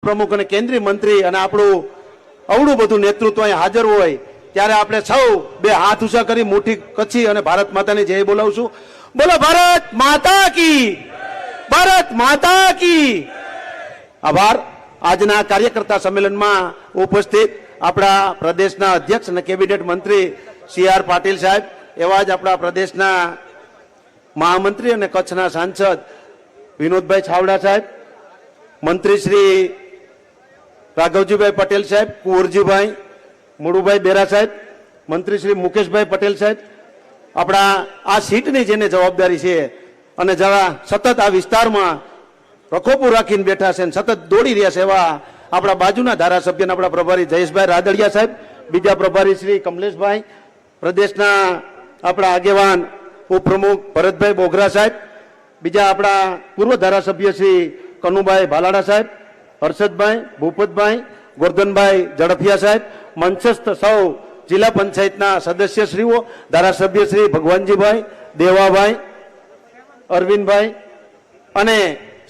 પ્રમુખ અને કેન્દ્રીય મંત્રી અને આપણું અવળું બધું નેતૃત્વ અહીં હાજર હોય ત્યારે આપણે સૌ બે હાથ ઊંચા કરી મુઠ્ઠી કચી અને ભારત માતાની જય બોલાવશું. બોલો ભારત માતા કી, ભારત માતા કી. આભાર. આજના કાર્યકર્તા સંમેલનમાં ઉપસ્થિત આપણા પ્રદેશના અધ્યક્ષ અને કેબિનેટ મંત્રી સી.આર. પાટીલ સાહેબ, એવા જ આપણા પ્રદેશના મહામંત્રી અને કચ્છના સાંસદ વિનોદભાઈ છાવડા સાહેબ, મંત્રી શ્રી રાઘવજીભાઈ પટેલ સાહેબ, કુંવરજીભાઈ મુળુભાઈ બેરા સાહેબ, મંત્રી શ્રી મુકેશભાઈ પટેલ સાહેબ, આપણા આ સીટની જેને જવાબદારી છે અને જરા સતત આ વિસ્તારમાં રખોપું રાખીને બેઠા છે અને સતત દોડી રહ્યા છે એવા આપણા બાજુના ધારાસભ્ય આપણા પ્રભારી જયેશભાઈ રાદડિયા સાહેબ, બીજા પ્રભારી શ્રી કમલેશભાઈ, પ્રદેશના આપણા આગેવાન ઉપપ્રમુખ ભરતભાઈ બોગરા સાહેબ, બીજા આપણા પૂર્વ ધારાસભ્ય શ્રી કનુભાઈ ભાલાડા સાહેબ, હર્ષદભાઈ, ભૂપતભાઈ, ગોરધનભાઈ ઝડફિયા સાહેબ, મંચસ્થ સૌ જિલ્લા પંચાયતના સદસ્યશ્રીઓ, ધારાસભ્ય શ્રી ભગવાનજીભાઈ, દેવાભાઈ, અરવિંદભાઈ અને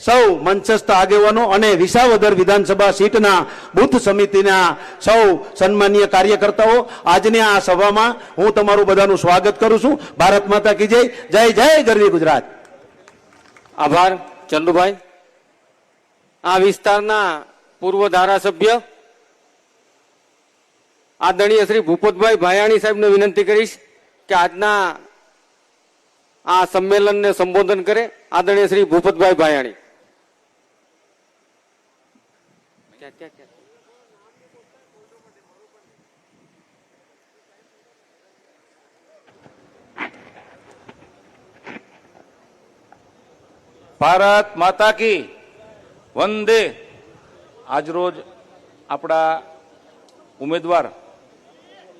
સૌ મંચસ્થ આગેવાનો અને વિસાવદર વિધાનસભા સીટના બુથ સમિતિના સૌ સન્માનીય કાર્યકર્તાઓ, આજની આ સભામાં હું તમારું બધાનું સ્વાગત કરું છું. ભારત માતા કી જય. જય જય ગરવી ગુજરાત. આભાર ચંદુભાઈ. આ વિસ્તારના પૂર્વ ધારાસભ્ય આદરણીય શ્રી ભૂપતભાઈ ભાયાણી સાહેબને વિનંતી કરીશ કે આજના આ સંમેલનને સંબોધન કરે. આદરણીય શ્રી ભૂપતભાઈ ભાયાણી. ભારત માતા કી વંદે. આજરોજ આપણા ઉમેદવાર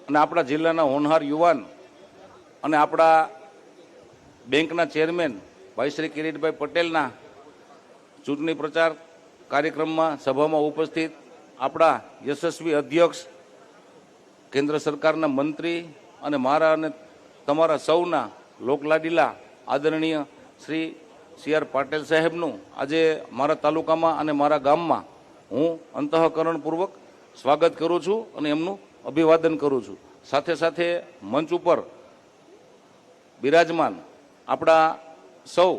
અને આપણા જિલ્લાના હોનહાર યુવાન અને આપણા બેંકના ચેરમેન ભાઈ શ્રી કિરીટભાઈ પટેલના ચૂંટણી પ્રચાર કાર્યક્રમમાં સભામાં ઉપસ્થિત આપણા યશસ્વી અધ્યક્ષ, કેન્દ્ર સરકારના મંત્રી અને મારા અને તમારા સૌના લોકલાડીલા આદરણીય શ્રી સી.આર. પાટીલ સાહેબનું આજે મારા તાલુકામાં અને મારા ગામમાં હું અંતઃકરણપૂર્વક સ્વાગત કરું છું અને એમનું અભિવાદન કરું છું. સાથે સાથે મંચ ઉપર બિરાજમાન આપણા સૌ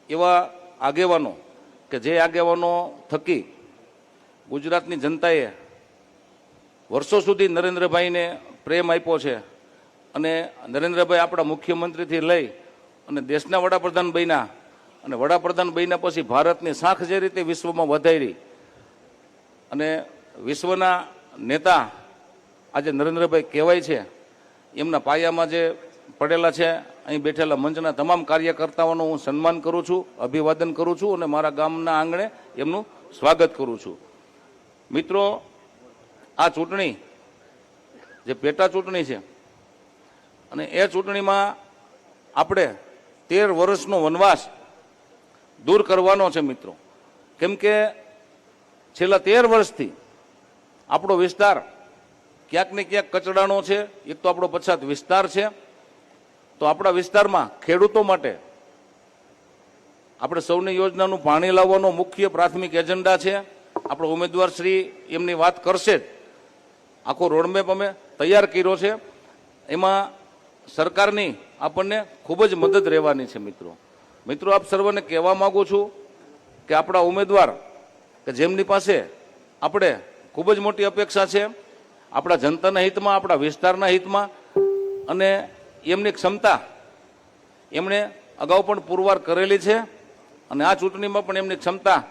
એવા આગેવાનો કે જે આગેવાનો થકી ગુજરાતની જનતાએ વર્ષો સુધી નરેન્દ્રભાઈને પ્રેમ આપ્યો છે અને નરેન્દ્રભાઈ આપણા મુખ્યમંત્રીથી લઈ અને દેશના વડાપ્રધાન બન્યા અને વડાપ્રધાન બન્યા પછી ભારતની શાખ જે રીતે વિશ્વમાં વધારી અને વિશ્વના નેતા આજે નરેન્દ્રભાઈ કહેવાય છે, એમના પાયામાં જે પડેલા છે, અહીં બેઠેલા મંચના તમામ કાર્યકર્તાઓનું હું સન્માન કરું છું, અભિવાદન કરું છું અને મારા ગામના આંગણે એમનું સ્વાગત કરું છું. મિત્રો, આ ચૂંટણી જે પેટા ચૂંટણી છે અને એ ચૂંટણીમાં આપણે 13 વર્ષનો વનવાસ દૂર કરવાનો છે મિત્રો. કેમ કે છેલ્લા 13 વર્ષથી આપણો વિસ્તાર ક્યાંક ને ક્યાંક કચડાણો છે. એક તો આપણો પછાત વિસ્તાર છે, તો આપણા વિસ્તારમાં ખેડૂતો માટે આપણે સૌની યોજનાનું પાણી લાવવાનો મુખ્ય પ્રાથમિક એજન્ડા છે. આપણો ઉમેદવાર શ્રી એમની વાત કરશે જ. આખો રોડમેપ અમે તૈયાર કર્યો છે. એમાં સરકારની આપણને ખૂબ જ મદદ રહેવાની છે. મિત્રો, આપ સર્વને કહેવા માંગુ છું કે આપણા ઉમેદવાર કે જેમની પાસે આપણે ખૂબ જ મોટી અપેક્ષા છે આપણા જનતાના હિતમાં, આપણા વિસ્તારના હિતમાં, અને એમની ક્ષમતા એમણે અગાઉ પણ પુરવાર કરેલી છે અને આ ચૂંટણીમાં પણ એમની ક્ષમતા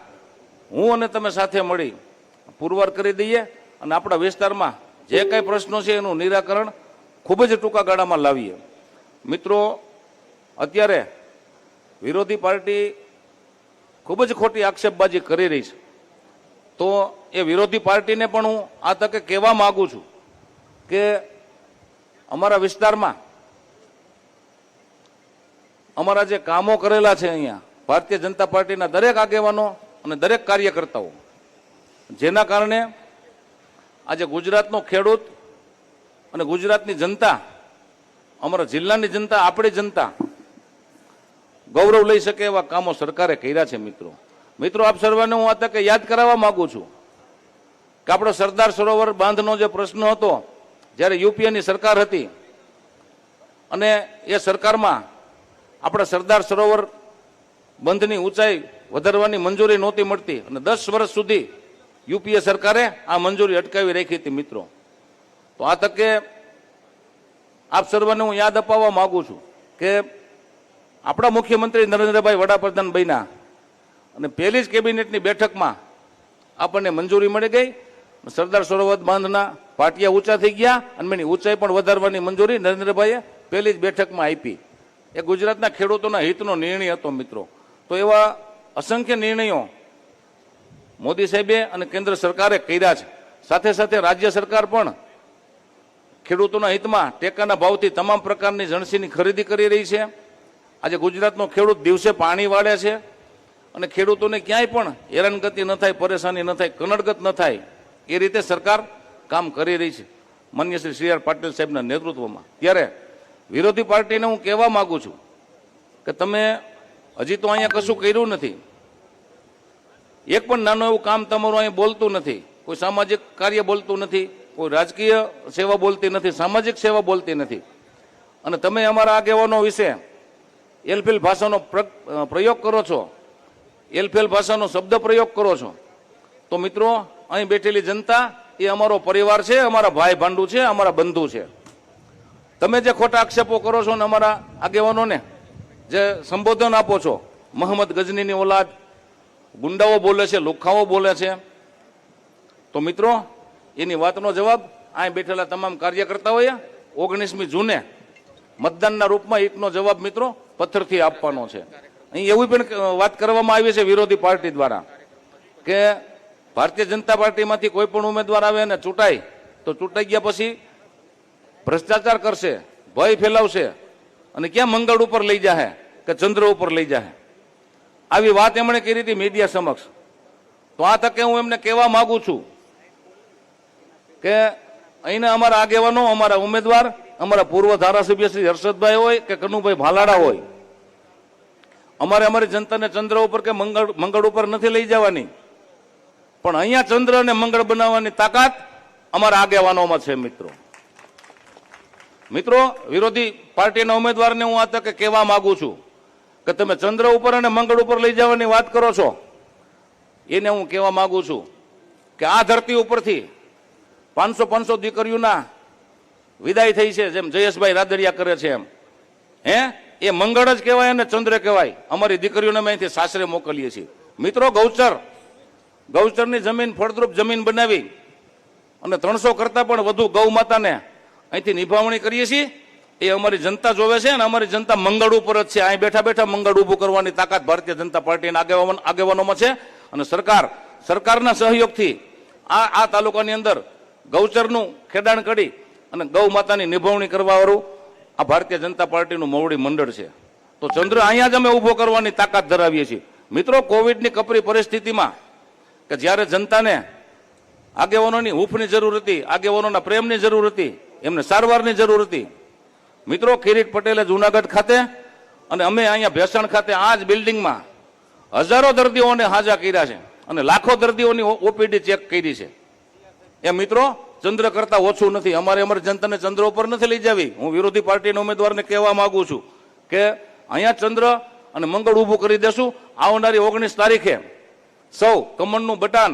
હું અને તમે સાથે મળી પુરવાર કરી દઈએ અને આપણા વિસ્તારમાં જે કાંઈ પ્રશ્નો છે એનું નિરાકરણ ખૂબ જ ટૂંકા ગાળામાં લાવીએ. મિત્રો, અત્યારે વિરોધી પાર્ટી ખૂબ જ ખોટી આક્ષેપબાજી કરી રહી છે, તો એ વિરોધી પાર્ટીને પણ હું આ તકે કહેવા માગું છું કે અમારા વિસ્તારમાં અમારા જે કામો કરેલા છે અહીંયા ભારતીય જનતા પાર્ટીના દરેક આગેવાનો અને દરેક કાર્યકર્તાઓ, જેના કારણે આજે ગુજરાતનો ખેડૂત અને ગુજરાતની જનતા, અમારા જિલ્લાની જનતા, આપણી જનતા ગૌરવ લઈ શકે એવા કામો સરકારે કર્યા છે મિત્રો. મિત્રો, આપ સર્વને હું આ તકે યાદ કરાવવા માંગુ છું કે આપણો સરદાર સરોવર બાંધનો જે પ્રશ્ન હતો, જ્યારે યુપીએની સરકાર હતી અને એ સરકારમાં આપણે સરદાર સરોવર બંધની ઊંચાઈ વધારવાની મંજૂરી નહોતી મળતી અને 10 વર્ષ સુધી યુપીએ સરકારે આ મંજૂરી અટકાવી રાખી હતી. મિત્રો, તો આ તકે આપ સર્વને હું યાદ અપાવવા માંગુ છું કે આપણા મુખ્યમંત્રી નરેન્દ્રભાઈ વડાપ્રધાન બન્યા અને પહેલી જ કેબિનેટની બેઠકમાં આપણને મંજૂરી મળી ગઈ. સરદાર સરોવર બાંધના પાટિયા ઊંચા થઈ ગયા અને એની ઊંચાઈ પણ વધારવાની મંજૂરી નરેન્દ્રભાઈએ પહેલી જ બેઠકમાં આપી. એ ગુજરાતના ખેડૂતોના હિતનો નિર્ણય હતો. મિત્રો, તો એવા અસંખ્ય નિર્ણયો મોદી સાહેબે અને કેન્દ્ર સરકારે કર્યા છે. સાથે સાથે રાજ્ય સરકાર પણ ખેડૂતોના હિતમાં ટેકાના ભાવથી તમામ પ્રકારની જણસીની ખરીદી કરી રહી છે. આજે ગુજરાતનો ખેડૂત દિવસે પાણી વાળે છે અને ખેડૂતોને ક્યાંય પણ હેરાનગતિ ન થાય, પરેશાની ન થાય, કનડગત ન થાય એ રીતે સરકાર કામ કરી રહી છે માનનીય શ્રી સી આર પાટીલ સાહેબના નેતૃત્વમાં. ત્યારે વિરોધી પાર્ટીને હું કહેવા માંગુ છું કે તમે હજી તો અહીંયા કશું કર્યું નથી. એક પણ નાનું એવું કામ તમારું અહીંયા બોલતું નથી. કોઈ સામાજિક કાર્ય બોલતું નથી, કોઈ રાજકીય સેવા બોલતી નથી, સામાજિક સેવા બોલતી નથી. અને તમે અમારા આગેવાનો વિશે એલફેલ ભાષાનો પ્રયોગ કરો છો, એલફેલ ભાષાનો શબ્દ પ્રયોગ કરો છો. તો મિત્રો, અહીં બેઠેલી જનતા એ અમારો પરિવાર છે, અમારા ભાઈ ભાંડુ છે, અમારા બંધુ છે. તમે જે ખોટા આક્ષેપો કરો છો ને અમારા આગેવાનોને જે સંબોધન આપો છો, મોહમ્મદ ગજનીની ઓલાદ, ગુંડાઓ બોલે છે, લુખ્ખાઓ બોલે છે, તો મિત્રો એની વાતનો જવાબ અહીં બેઠેલા તમામ કાર્યકર્તાઓએ 19મી જૂને મતદાનના રૂપમાં એકનો જવાબ મિત્રો પથ્થરથી આપવાનો છે. અહીં એવી પણ વાત કરવામાં આવી છે વિરોધી પાર્ટી દ્વારા કે ભારતીય જનતા પાર્ટીમાંથી કોઈ પણ ઉમેદવાર આવે અને ચૂંટાય તો ચૂંટાઈ ગયા પછી ભ્રષ્ટાચાર કરશે, ભય ફેલાવશે અને ક્યાં મંગળ ઉપર લઈ જાહે કે ચંદ્ર ઉપર લઈ જાહે. આવી વાત એમણે કરી હતી મીડિયા સમક્ષ. તો આ તકે હું એમને કહેવા માંગુ છું કે અહીંના અમારા આગેવાનો, અમારા ઉમેદવાર, અમારા પૂર્વ ધારાસભ્ય શ્રી હર્ષદભાઈ હોય કે કનુભાઈ ભાલાડા હોય, અમારી જનતાને ચંદ્ર ઉપર કે મંગળ ઉપર નથી લઈ જવાની, પણ અહીંયા ચંદ્ર અને મંગળ બનાવવાની તાકાત અમારા આગેવાનોમાં છે. મિત્રો, વિરોધી પાર્ટીના ઉમેદવારને હું આ તકે કહેવા માંગુ છું કે તમે ચંદ્ર ઉપર અને મંગળ ઉપર લઈ જવાની વાત કરો છો. એને હું કહેવા માંગુ છું કે આ ધરતી ઉપરથી 500 દીકરીઓના વિદાય થઈ છે, જેમ જયેશભાઈ રાદડિયા કરે છે એમ. એ મંગળ જ કહેવાય અને ચંદ્ર કહેવાય. અમારી દીકરીઓને અમે અહીંથી સાસરે મોકલીએ છીએ. મિત્રો, ગૌચરની જમીન ફળદ્રુપ જમીન બનાવી અને 300 કરતા પણ વધુ ગૌ માતાને અહીંથી નિભાવણી કરીએ છીએ. એ અમારી જનતા જોવે છે અને અમારી જનતા મંગળ ઉપર જ છે. અહીં બેઠા બેઠા મંગળ ઊભું કરવાની તાકાત ભારતીય જનતા પાર્ટીના આગેવાનોમાં છે. અને સરકારના સહયોગથી આ તાલુકાની અંદર ગૌચરનું ખેડાણ કરી અને ગૌ માતાની નિભાવણી કરવાવાળું આ ભારતીય જનતા પાર્ટીનું મોવડી મંડળ છે. તો ચંદ્ર અહીંયા જ અમે ઊભો કરવાની તાકાત ધરાવીએ છીએ. મિત્રો, કોવિડની કપરી પરિસ્થિતિમાં કે જ્યારે જનતાને આગેવાનોની હૂંફની જરૂર હતી, આગેવાનોના પ્રેમની જરૂર હતી, એમને સારવારની જરૂર હતી. મિત્રો, કિરીટ પટેલે જુનાગઢ ખાતે અને અમે અહીંયા ભેસાણ ખાતે આ જ બિલ્ડિંગમાં હજારો દર્દીઓને હાજા કર્યા છે અને લાખો દર્દીઓની ઓપીડી ચેક કરી છે. એ મિત્રો, ચંદ્ર કરતા ઓછું નથી. અમારી જનતાને ચંદ્ર ઉપર નથી લઈ જવી. હું વિરોધી પાર્ટીના ઉમેદવારને કહેવા માંગુ છું કે અહીંયા ચંદ્ર અને મંગળ ઊભું કરી દેશું. આવનારી 19 તારીખે સૌ કમળનું બટન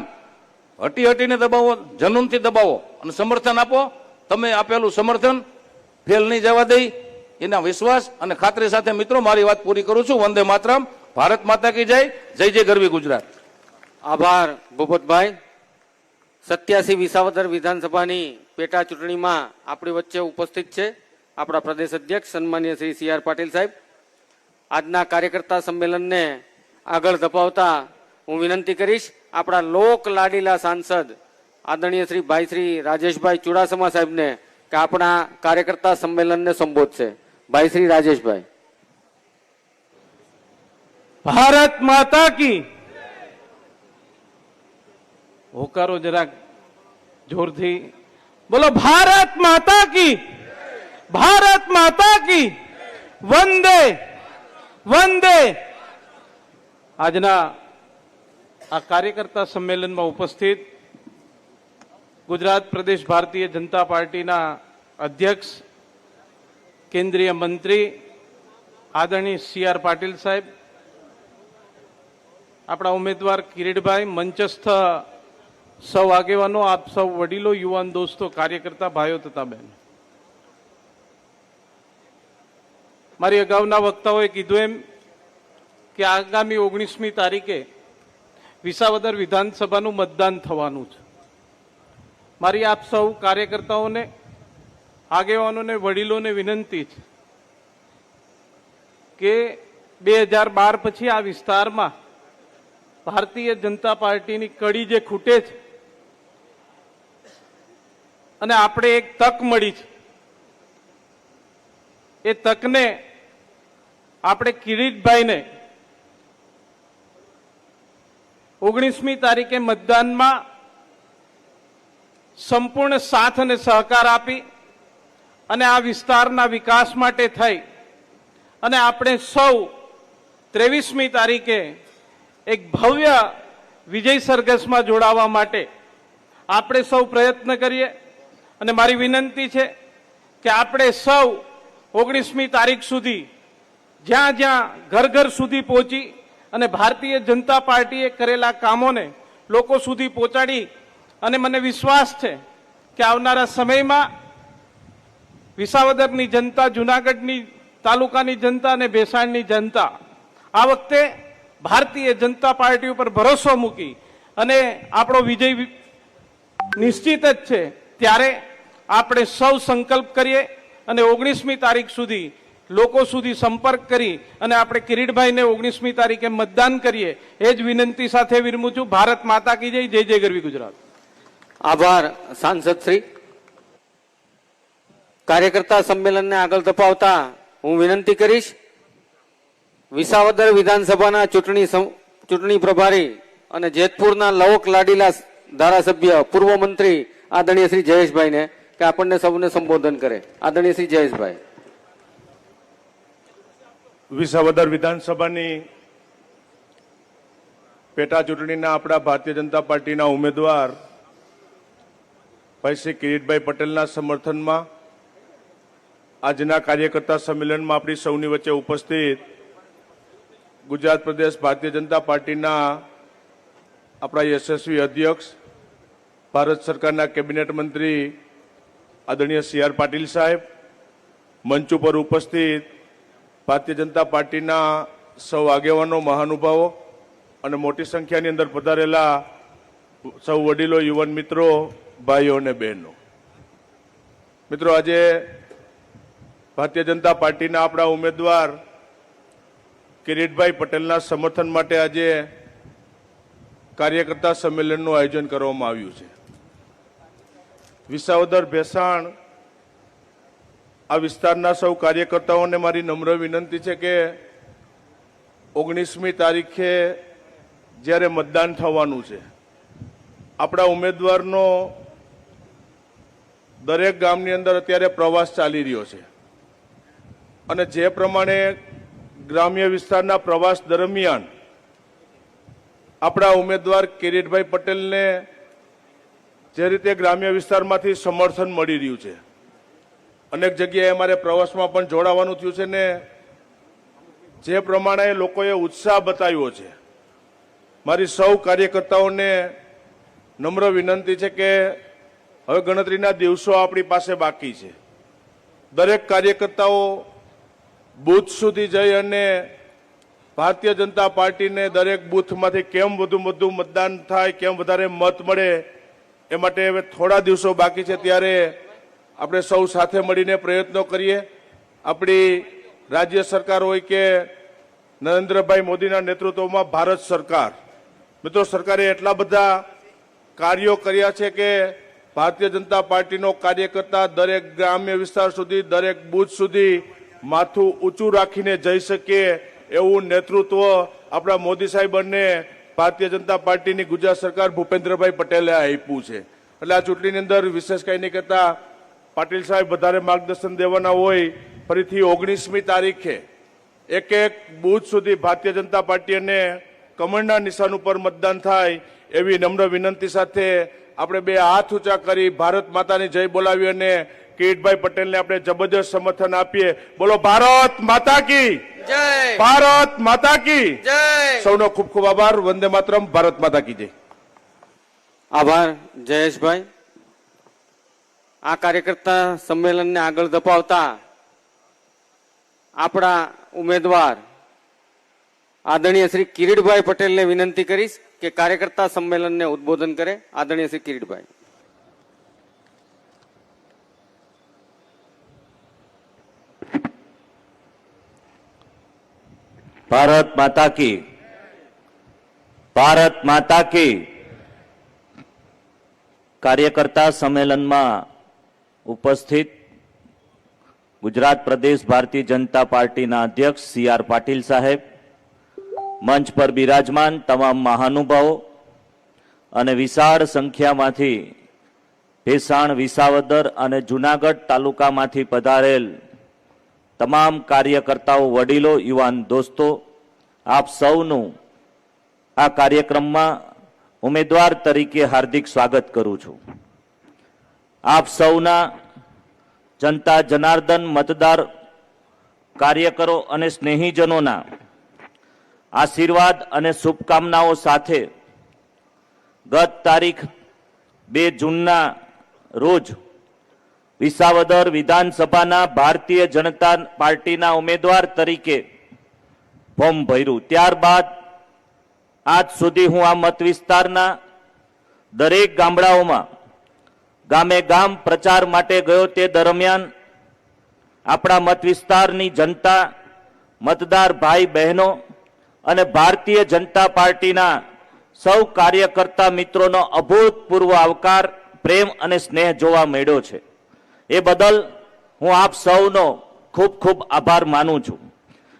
હટીને દબાવો, જનૂનથી દબાવો અને સમર્થન આપો. તમે આપેલું સમર્થન ફેલ નહીં જવા દઈ એના વિશ્વાસ અને ખાતરી સાથે મિત્રો મારી વાત પૂરી કરું છું. વંદે માતરમ. ભારત માતા કી જય. જય જય ગરવી ગુજરાત. આભાર ભૂપતભાઈ. 87 વિસાવદર વિધાનસભાની પેટા ચૂંટણીમાં આપણી વચ્ચે ઉપસ્થિત છે આપણા પ્રદેશ અધ્યક્ષ સન્માનીય શ્રી સી આર પાટીલ સાહેબ. આજના કાર્યકર્તા સંમેલનને આગળ ધપાવતા હું વિનંતી કરીશ આપણા લોક લાડીલા સાંસદ આદરણીય શ્રી ભાઈ શ્રી રાજેશભાઈ ચુડાસમા સાહેબને કે આપણા કાર્યકર્તા સંમેલનને સંબોધશે. ભાઈ શ્રી રાજેશભાઈ. ભારત માતા કી. હોકારો જરાક જોરથી બોલો. ભારત માતા કી. ભારત માતા કી. વંદે વંદે. આજના આ કાર્યકર્તા સંમેલનમાં ઉપસ્થિત ગુજરાત પ્રદેશ ભારતીય જનતા પાર્ટીના અધ્યક્ષ કેન્દ્રીય મંત્રી આદરણીય સી.આર. પાટીલ સાહેબ, આપણા ઉમેદવાર કિરીટભાઈ, મંચસ્થ સૌ આગેવાનો, આપ સૌ વડીલો, યુવાન દોસ્તો, કાર્યકર્તા ભાઈઓ તથા બહેનો, મારી અગાઉના વક્તાઓએ કીધું એમ કે આગામી 19મી તારીખે વિસાવદર વિધાનસભાનું મતદાન થવાનું છે. મારી આપ સૌ કાર્યકર્તાઓને, આગેવાનોને, વડીલોને વિનંતી છે કે 2012 પછી આ વિસ્તારમાં ભારતીય જનતા પાર્ટીની કડી જે ખૂટે છે અને આપણે એક તક મળી છે, એ તકને આપણે કિરીટભાઈને 19મી તારીખે મતદાનમાં સંપૂર્ણ સાથ અને સહકાર આપી અને આ વિસ્તારના વિકાસ માટે થઈ અને આપણે સૌ 23મી તારીખે એક ભવ્ય વિજય સરઘસમાં જોડાવા માટે આપણે સૌ પ્રયત્ન કરીએ. અને મારી વિનંતી છે કે આપણે સૌ 19મી તારીખ સુધી જ્યાં જ્યાં ઘર ઘર સુધી પહોંચી અને ભારતીય જનતા પાર્ટીએ કરેલા કામોને લોકો સુધી પહોંચાડી, અને મને વિશ્વાસ છે કે આવનારા સમયમાં વિસાવદરની જનતા, જુનાગઢની તાલુકાની જનતા અને ભેસાણની જનતા આ વખતે ભારતીય જનતા પાર્ટી ઉપર ભરોસો મૂકી અને આપણો વિજય નિશ્ચિત જ છે. ત્યારે આપણે સૌ સંકલ્પ કરીએ અને 19મી તારીખ સુધી લોકો સુધી સંપર્ક કરી અને આપણે કિરીટભાઈને 19મી તારીખે મતદાન કરીએ, એ જ વિનંતી સાથે વિરમું છું. ભારત માતા કી જય. જય જય ગરવી ગુજરાત. આભાર સાંસદ શ્રી. કાર્યકર્તા સંમેલનને આગળ ધપાવતા હું વિનંતી કરીશ વિસાવદર વિધાનસભાના ચૂંટણી પ્રભારી અને જેતપુરના લવક લાડીલા ધારાસભ્ય, પૂર્વ મંત્રી આદરણીય શ્રી જયેશભાઈને કે આપણને સૌને સંબોધન કરે. આદરણીય શ્રી જયેશભાઈ. વિસાવદર વિધાનસભાની પેટા ચૂંટણીના આપણા ભારતીય જનતા પાર્ટીના ઉમેદવાર ભાઈ શ્રી કિરીટભાઈ પટેલના સમર્થનમાં આજના કાર્યકર્તા સંમેલનમાં આપણી સૌની વચ્ચે ઉપસ્થિત ગુજરાત પ્રદેશ ભારતીય જનતા પાર્ટીના આપણા યશસ્વી અધ્યક્ષ, ભારત સરકારના કેબિનેટ મંત્રી આદરણીય સી.આર. પાટીલ સાહેબ, મંચ ઉપર ઉપસ્થિત ભારતીય જનતા પાર્ટીના સૌ આગેવાનો, મહાનુભાવો અને મોટી સંખ્યાની અંદર પધારેલા સૌ વડીલો, યુવાન મિત્રો, ભાઈઓ અને બહેનો. મિત્રો, આજે ભારતીય જનતા પાર્ટીના આપણા ઉમેદવાર કિરીટભાઈ પટેલના સમર્થન માટે આજે કાર્યકર્તા સંમેલનનું આયોજન કરવામાં આવ્યું છે. વિસાવદર, ભેસાણ આ વિસ્તારના સૌ કાર્યકર્તાઓને મારી નમ્ર વિનંતી છે કે 19મી તારીખે જ્યારે મતદાન થવાનું છે, આપણા ઉમેદવારનો દરેક ગામની અંદર અત્યારે પ્રવાસ ચાલી રહ્યો છે અને જે પ્રમાણે ગ્રામ્ય વિસ્તારના પ્રવાસ દરમિયાન આપણા ઉમેદવાર કિરીટભાઈ પટેલને જે રીતે ગ્રામ્ય વિસ્તારમાંથી સમર્થન મળી રહ્યું છે, અનેક જગ્યાએ અમારે પ્રવાસમાં પણ જોડાવાનું થયું છે ને જે પ્રમાણે લોકોએ ઉત્સાહ બતાવ્યો છે, મારી સૌ કાર્યકર્તાઓને નમ્ર વિનંતી છે કે હવે ગણતરીના દિવસો આપણી પાસે બાકી છે. દરેક કાર્યકર્તાઓ બૂથ સુધી જઈ અને ભારતીય જનતા પાર્ટીને દરેક બૂથમાંથી કેમ વધુ મતદાન થાય, કેમ વધારે મત મળે, એ માટે હવે થોડા દિવસો બાકી છે. ત્યારે આપણે સૌ સાથે મળીને પ્રયત્નો કરીએ. આપણી રાજ્ય સરકાર હોય કે નરેન્દ્રભાઈ મોદીના નેતૃત્વમાં ભારત સરકાર, મિત્રો, સરકારે એટલા બધા કાર્યો કર્યા છે કે ભારતીય જનતા પાર્ટીનો કાર્યકર્તા દરેક ગ્રામ્ય વિસ્તાર સુધી, દરેક બૂથ સુધી માથું ઊંચું રાખીને જઈ શકે એવું નેતૃત્વ આપણા મોદી સાહેબ અને ભારતીય જનતા પાર્ટીની ગુજરાત સરકાર ભૂપેન્દ્રભાઈ પટેલે આપ્યું છે. એટલે આ ચૂંટણીની અંદર વિશેષ કંઈ નહીં કહેતા પાટીલ સાહેબ વધારે માર્ગદર્શન દેવાના હોય. ફરીથી 19મી તારીખે એક એક બૂથ સુધી ભારતીય જનતા પાર્ટી અને કમળના નિશાન ઉપર મતદાન થાય એવી નમ્ર વિનંતી સાથે આપણે બે હાથ ઊંચા કરી ભારત માતાની જય બોલાવી અને કિરીટભાઈ પટેલને આપણે જબરદસ્ત સમર્થન આપીએ. બોલો ભારત માતા કી જય ભારત માતા કી જય. સૌનો ખૂબ ખૂબ આભાર. વંદે માતરમ. ભારત માતા કી જય. આભાર જયેશભાઈ. આ કાર્યકર્તા સંમેલનને આગળ ધપાવતા આપણા ઉમેદવાર આદરણીય શ્રી કિરીટભાઈ પટેલને વિનંતી કરીશ કે કાર્યકર્તા સંમેલનને ઉદ્બોધન કરે. આદરણીય શ્રી કિરીટભાઈ. भारत माता की भारत माता की કાર્યકર્તા સંમેલનમાં ઉપસ્થિત ગુજરાત પ્રદેશ ભારતીય જનતા પાર્ટીના અધ્યક્ષ સી.આર. પાટીલ સાહેબ, મંચ પર બિરાજમાન તમામ મહાનુભાવો અને વિશાળ સંખ્યામાંથી ભેસાણ, વિસાવદર અને જુનાગઢ તાલુકામાંથી પધારેલ તમામ કાર્યકર્તાઓ, વડીલો, યુવાન દોસ્તો, આપ સૌનું આ કાર્યક્રમમાં ઉમેદવાર તરીકે હાર્દિક સ્વાગત કરું છું. આપ સૌના જનતા જનાર્દન મતદાર કાર્યકરો અને સ્નેહીજનોના આશીર્વાદ અને શુભકામનાઓ સાથે ગત તારીખ 2 જૂનના રોજ વિસાવદર વિધાનસભાના ભારતીય જનતા પાર્ટીના ઉમેદવાર તરીકે ફોર્મ ભર્યું. ત્યારબાદ આજ સુધી હું આ મત વિસ્તારના દરેક ગામડાઓમાં ગામે ગામ પ્રચાર માટે ગયો. તે દરમિયાન આપણા મત વિસ્તારની જનતા, મતદાર ભાઈ બહેનો અને ભારતીય જનતા પાર્ટીના સૌ કાર્યકર્તા મિત્રોનો અભૂતપૂર્વ આવકાર, પ્રેમ અને સ્નેહ જોવા મળ્યો છે. એ બદલ હું આપ સૌનો ખૂબ ખૂબ આભાર માનું છું.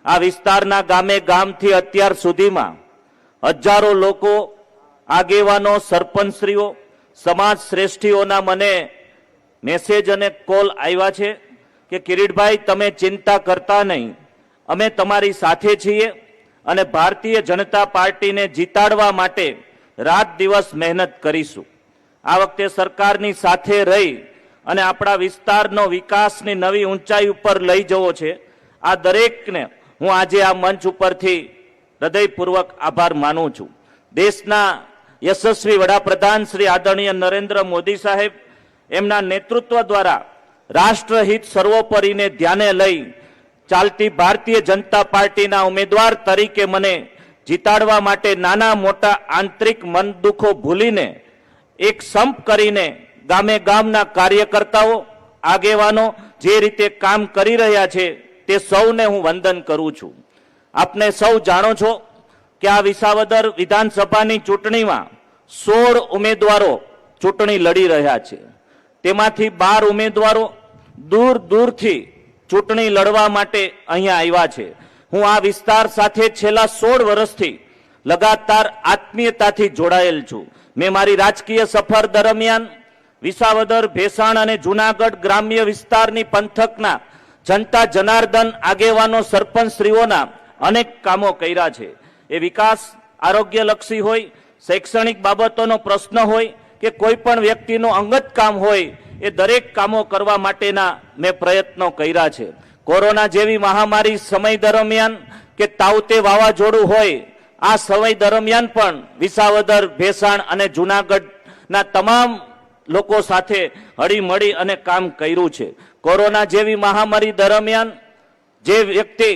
આ વિસ્તારના ગામે ગામથી અત્યાર સુધીમાં હજારો લોકો, આગેવાનો, સરપંચશ્રીઓ, સમાજ શ્રેષ્ઠીઓના મને મેસેજ અને કોલ આવ્યા છે કે કિરીટભાઈ, તમે ચિંતા કરતા નહીં, અમે તમારી સાથે છીએ અને ભારતીય જનતા પાર્ટીને જીતાડવા માટે રાત દિવસ મહેનત કરીશું. આ વખતે સરકારની સાથે રહી અને આપણા વિસ્તારનો વિકાસની નવી ઊંચાઈ ઉપર લઈ જવો છે. આ દરેકને હું આજે આ મંચ ઉપરથી હૃદયપૂર્વક આભાર માનું છું. દેશના યશસ્વી વડાપ્રધાન શ્રી આદરણીય નરેન્દ્ર મોદી સાહેબ, એમના નેતૃત્વ દ્વારા રાષ્ટ્રહિત સર્વોપરીને ધ્યાને લઈ ચાલતી ભારતીય જનતા પાર્ટીના ઉમેદવાર તરીકે મને જીતાડવા માટે નાના મોટા આંતરિક મન દુઃખો ભૂલીને એક સંપ કરીને ગામે ગામના કાર્યકર્તાઓ, આગેવાનો જે રીતે કામ કરી રહ્યા છે તે સૌને હું વંદન કરું છું. આપને સૌ જાણો છો કે આ વિસાવદર વિધાનસભાની ચૂંટણીમાં 16 ઉમેદવારો ચૂંટણી લડી રહ્યા છે. તેમાંથી 12 ઉમેદવારો દૂર દૂરથી ચૂંટણી લડવા માટે અહીંયા આવ્યા છે. હું આ વિસ્તાર સાથે છેલ્લા 16 વર્ષથી લગાતાર આત્મીયતાથી જોડાયેલ છું. મેં મારી રાજકીય સફર દરમિયાન વિસાવદર, ભેસાણ અને જુનાગઢ ગ્રામ્ય વિસ્તારની પંથકના જનતા જનાર્દન, આગેવાનો, સરપંચશ્રીઓના અનેક કામો કર્યા છે. એ વિકાસ, આરોગ્યલક્ષી હોય, શૈક્ષણિક બાબતોનો પ્રશ્ન હોય કે કોઈ પણ વ્યક્તિનું અંગત કામ હોય, એ દરેક કામો કરવા માટેના મેં પ્રયત્નો કર્યા છે. કોરોના જેવી મહામારી સમય દરમિયાન કે તાવતે વાવાઝોડું હોય, આ સમય દરમિયાન પણ વિસાવદર, ભેસાણ અને જુનાગઢના તમામ લોકો સાથે હળીમળી અને કામ કર્યું છે. કોરોના જેવી મહામારી દરમિયાન જે વ્યક્તિ,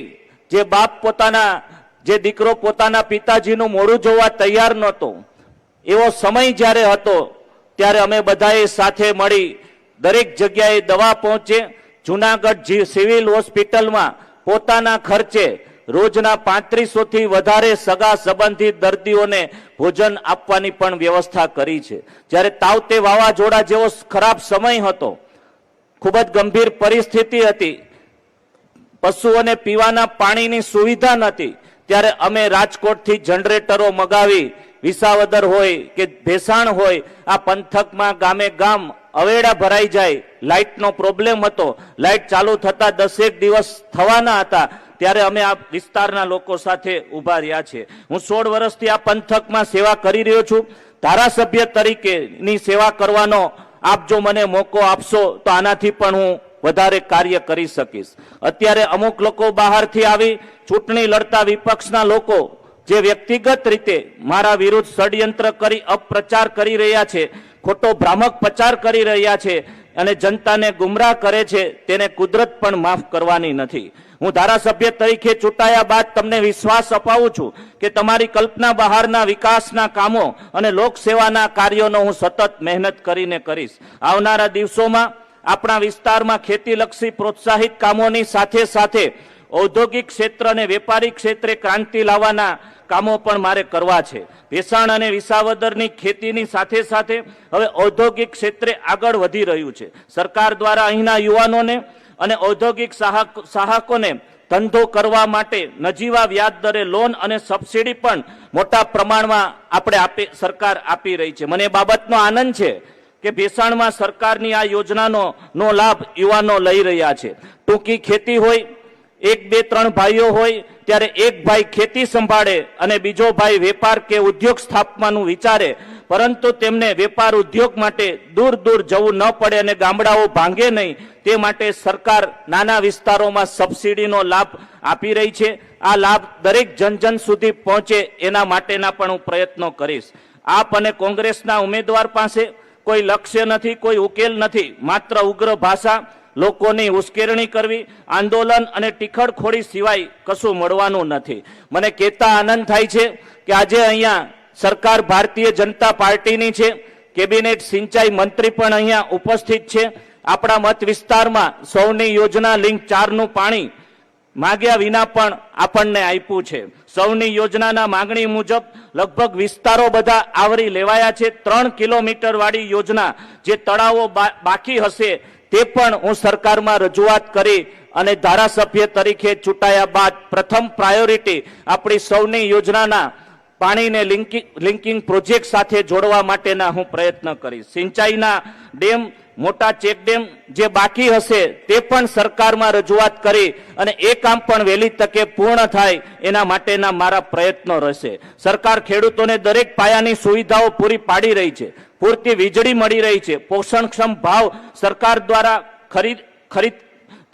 જે બાપ પોતાના, જે દીકરો પોતાના પિતાજીનું મોઢું જોવા તૈયાર નહોતો, એવો સમય જ્યારે હતો ત્યારે અમે બધાએ સાથે મળી દરેક જગ્યાએ દવા પહોંચે. જુનાગઢ સિવિલ હોસ્પિટલમાં પોતાના ખર્ચે રોજના 3500થી વધારે સગા સંબંધિત દર્દીઓને ભોજન આપવાની પણ વ્યવસ્થા કરી છે. જ્યારે તાવતે વાવાઝોડા જેવો ખરાબ સમય હતો, ખૂબ જ ગંભીર પરિસ્થિતિ હતી, પશુઓને પીવાના પાણીની સુવિધા નથી, ત્યારે અમે રાજકોટથી જનરેટરો મગાવી વિસાવદર હોય કે ભેસાણ હોય, આ પંથકમાં ગામે ગામ અવેડા ભરાઈ જાય. લાઇટનો પ્રોબ્લેમ હતો, લાઇટ ચાલુ થતા 10 દિવસ થવાના હતા, ત્યારે અમે આ વિસ્તારના લોકો સાથે ઉભા રહ્યા છે. હું 16 વર્ષથી આ પંથકમાં સેવા કરી રહ્યો છું. ધારાસભ્ય તરીકેની સેવા કરવાનો આપ જો મને મોકો આપશો તો આનાથી પણ હું વધારે કાર્ય કરી શકીશ. અત્યારે અમુક લોકો બહારથી આવી ચૂંટણી લડતા વિપક્ષના લોકો જે વ્યક્તિગત રીતે મારા વિરુદ્ધ ષડયંત્ર કરી અપપ્રચાર કરી રહ્યા છે, ખોટો ભ્રામક પ્રચાર કરી રહ્યા છે અને જનતાને ગુમરાહ કરે છે, તેને કુદરત પણ માફ કરવાની નથી. હું ધારાસભ્ય તરીકે ચૂંટાયા બાદ તમને વિશ્વાસ અપાવું છું કે તમારી કલ્પના બહારના વિકાસના કામો અને લોકસેવાના કાર્યોનો હું સતત મહેનત કરીને કરીશ. આવનારા દિવસોમાં આપણા વિસ્તારમાં ખેતીલક્ષી પ્રોત્સાહિત કામોની સાથે સાથે ઔદ્યોગિક ક્ષેત્ર અને વેપારી ક્ષેત્રે ક્રાંતિ લાવવાના કામો પણ મારે કરવા છે. ભેસાણ અને વિસાવદરની ખેતીની સાથે સાથે હવે ઔદ્યોગિક ક્ષેત્રે આગળ વધી રહ્યું છે. સરકાર દ્વારા અહીંના યુવાનોને અને ઔદ્યોગિક સાહકોને ધંધો કરવા માટે નજીવા વ્યાજ દરે લોન અને સબસિડી પણ મોટા પ્રમાણમાં સરકાર આપી રહી છે. મને એ બાબતનો આનંદ છે કે ભેસાણમાં સરકારની આ યોજનાનો લાભ યુવાનો લઈ રહ્યા છે. ટૂંકી ખેતી હોય, 1, 2, 3 ભાઈઓ હોય ત્યારે એક ભાઈ ખેતી સંભાળે અને બીજો ભાઈ વેપાર કે ઉદ્યોગ સ્થાપવાનું વિચારે, પરંતુ તેમને વેપાર ઉદ્યોગ માટે દૂર દૂર જવું ન પડે અને ગામડાઓ ભાંગે નહીં તે માટે સરકાર નાના વિસ્તારોમાં સબસિડીનો લાભ આપી રહી છે. આ લાભ દરેક જન સુધી પહોંચે એના માટેના પણ હું પ્રયત્નો કરીશ. આપ અને કોંગ્રેસના ઉમેદવાર પાસે કોઈ લક્ષ્ય નથી, કોઈ ઉકેલ નથી, માત્ર ઉગ્ર ભાષા, લોકોની ઉશ્કેરણી કરવી, આંદોલન અને ટીખળખોડી સિવાય કશું મળવાનું નથી. મને કહેતા આનંદ થાય છે કે આજે અહીંયા સરકાર ભારતીય જનતા પાર્ટીની છે. કેબિનેટ સિંચાઈ મંત્રી પણ અહીંયા ઉપસ્થિત છે. આપણા મત વિસ્તારમાં સૌની યોજના લિંક 4નું પાણી માગ્યા વિના પણ આપણને આપ્યું છે. સૌની યોજનાના માંગણી મુજબ લગભગ વિસ્તારો બધા આવરી લેવાયા છે. 3 કિલોમીટર વાળી યોજના જે તળાવો બાકી હશે તે પણ હું સરકારમાં રજૂઆત કરી અને ધારાસભ્ય તરીકે ચૂંટાયા બાદ પ્રથમ પ્રાયોરિટી આપણી સૌની યોજનાના પાણીને લિંકિંગ પ્રોજેક્ટ સાથે જોડવા માટેના હું પ્રયત્ન કરીશ. સિંચાઈના ડેમ, મોટા ચેકડેમ જે બાકી હશે તે પણ સરકારમાં રજૂઆત કરી અને એ કામ પણ વહેલી તકે પૂર્ણ થાય એના માટેના મારા પ્રયત્નો રહેશે. સરકાર ખેડૂતોને દરેક પાયાની સુવિધાઓ પૂરી પાડી રહી છે. પૂરતી વીજળી મળી રહી છે. પોષણક્ષમ ભાવ સરકાર દ્વારા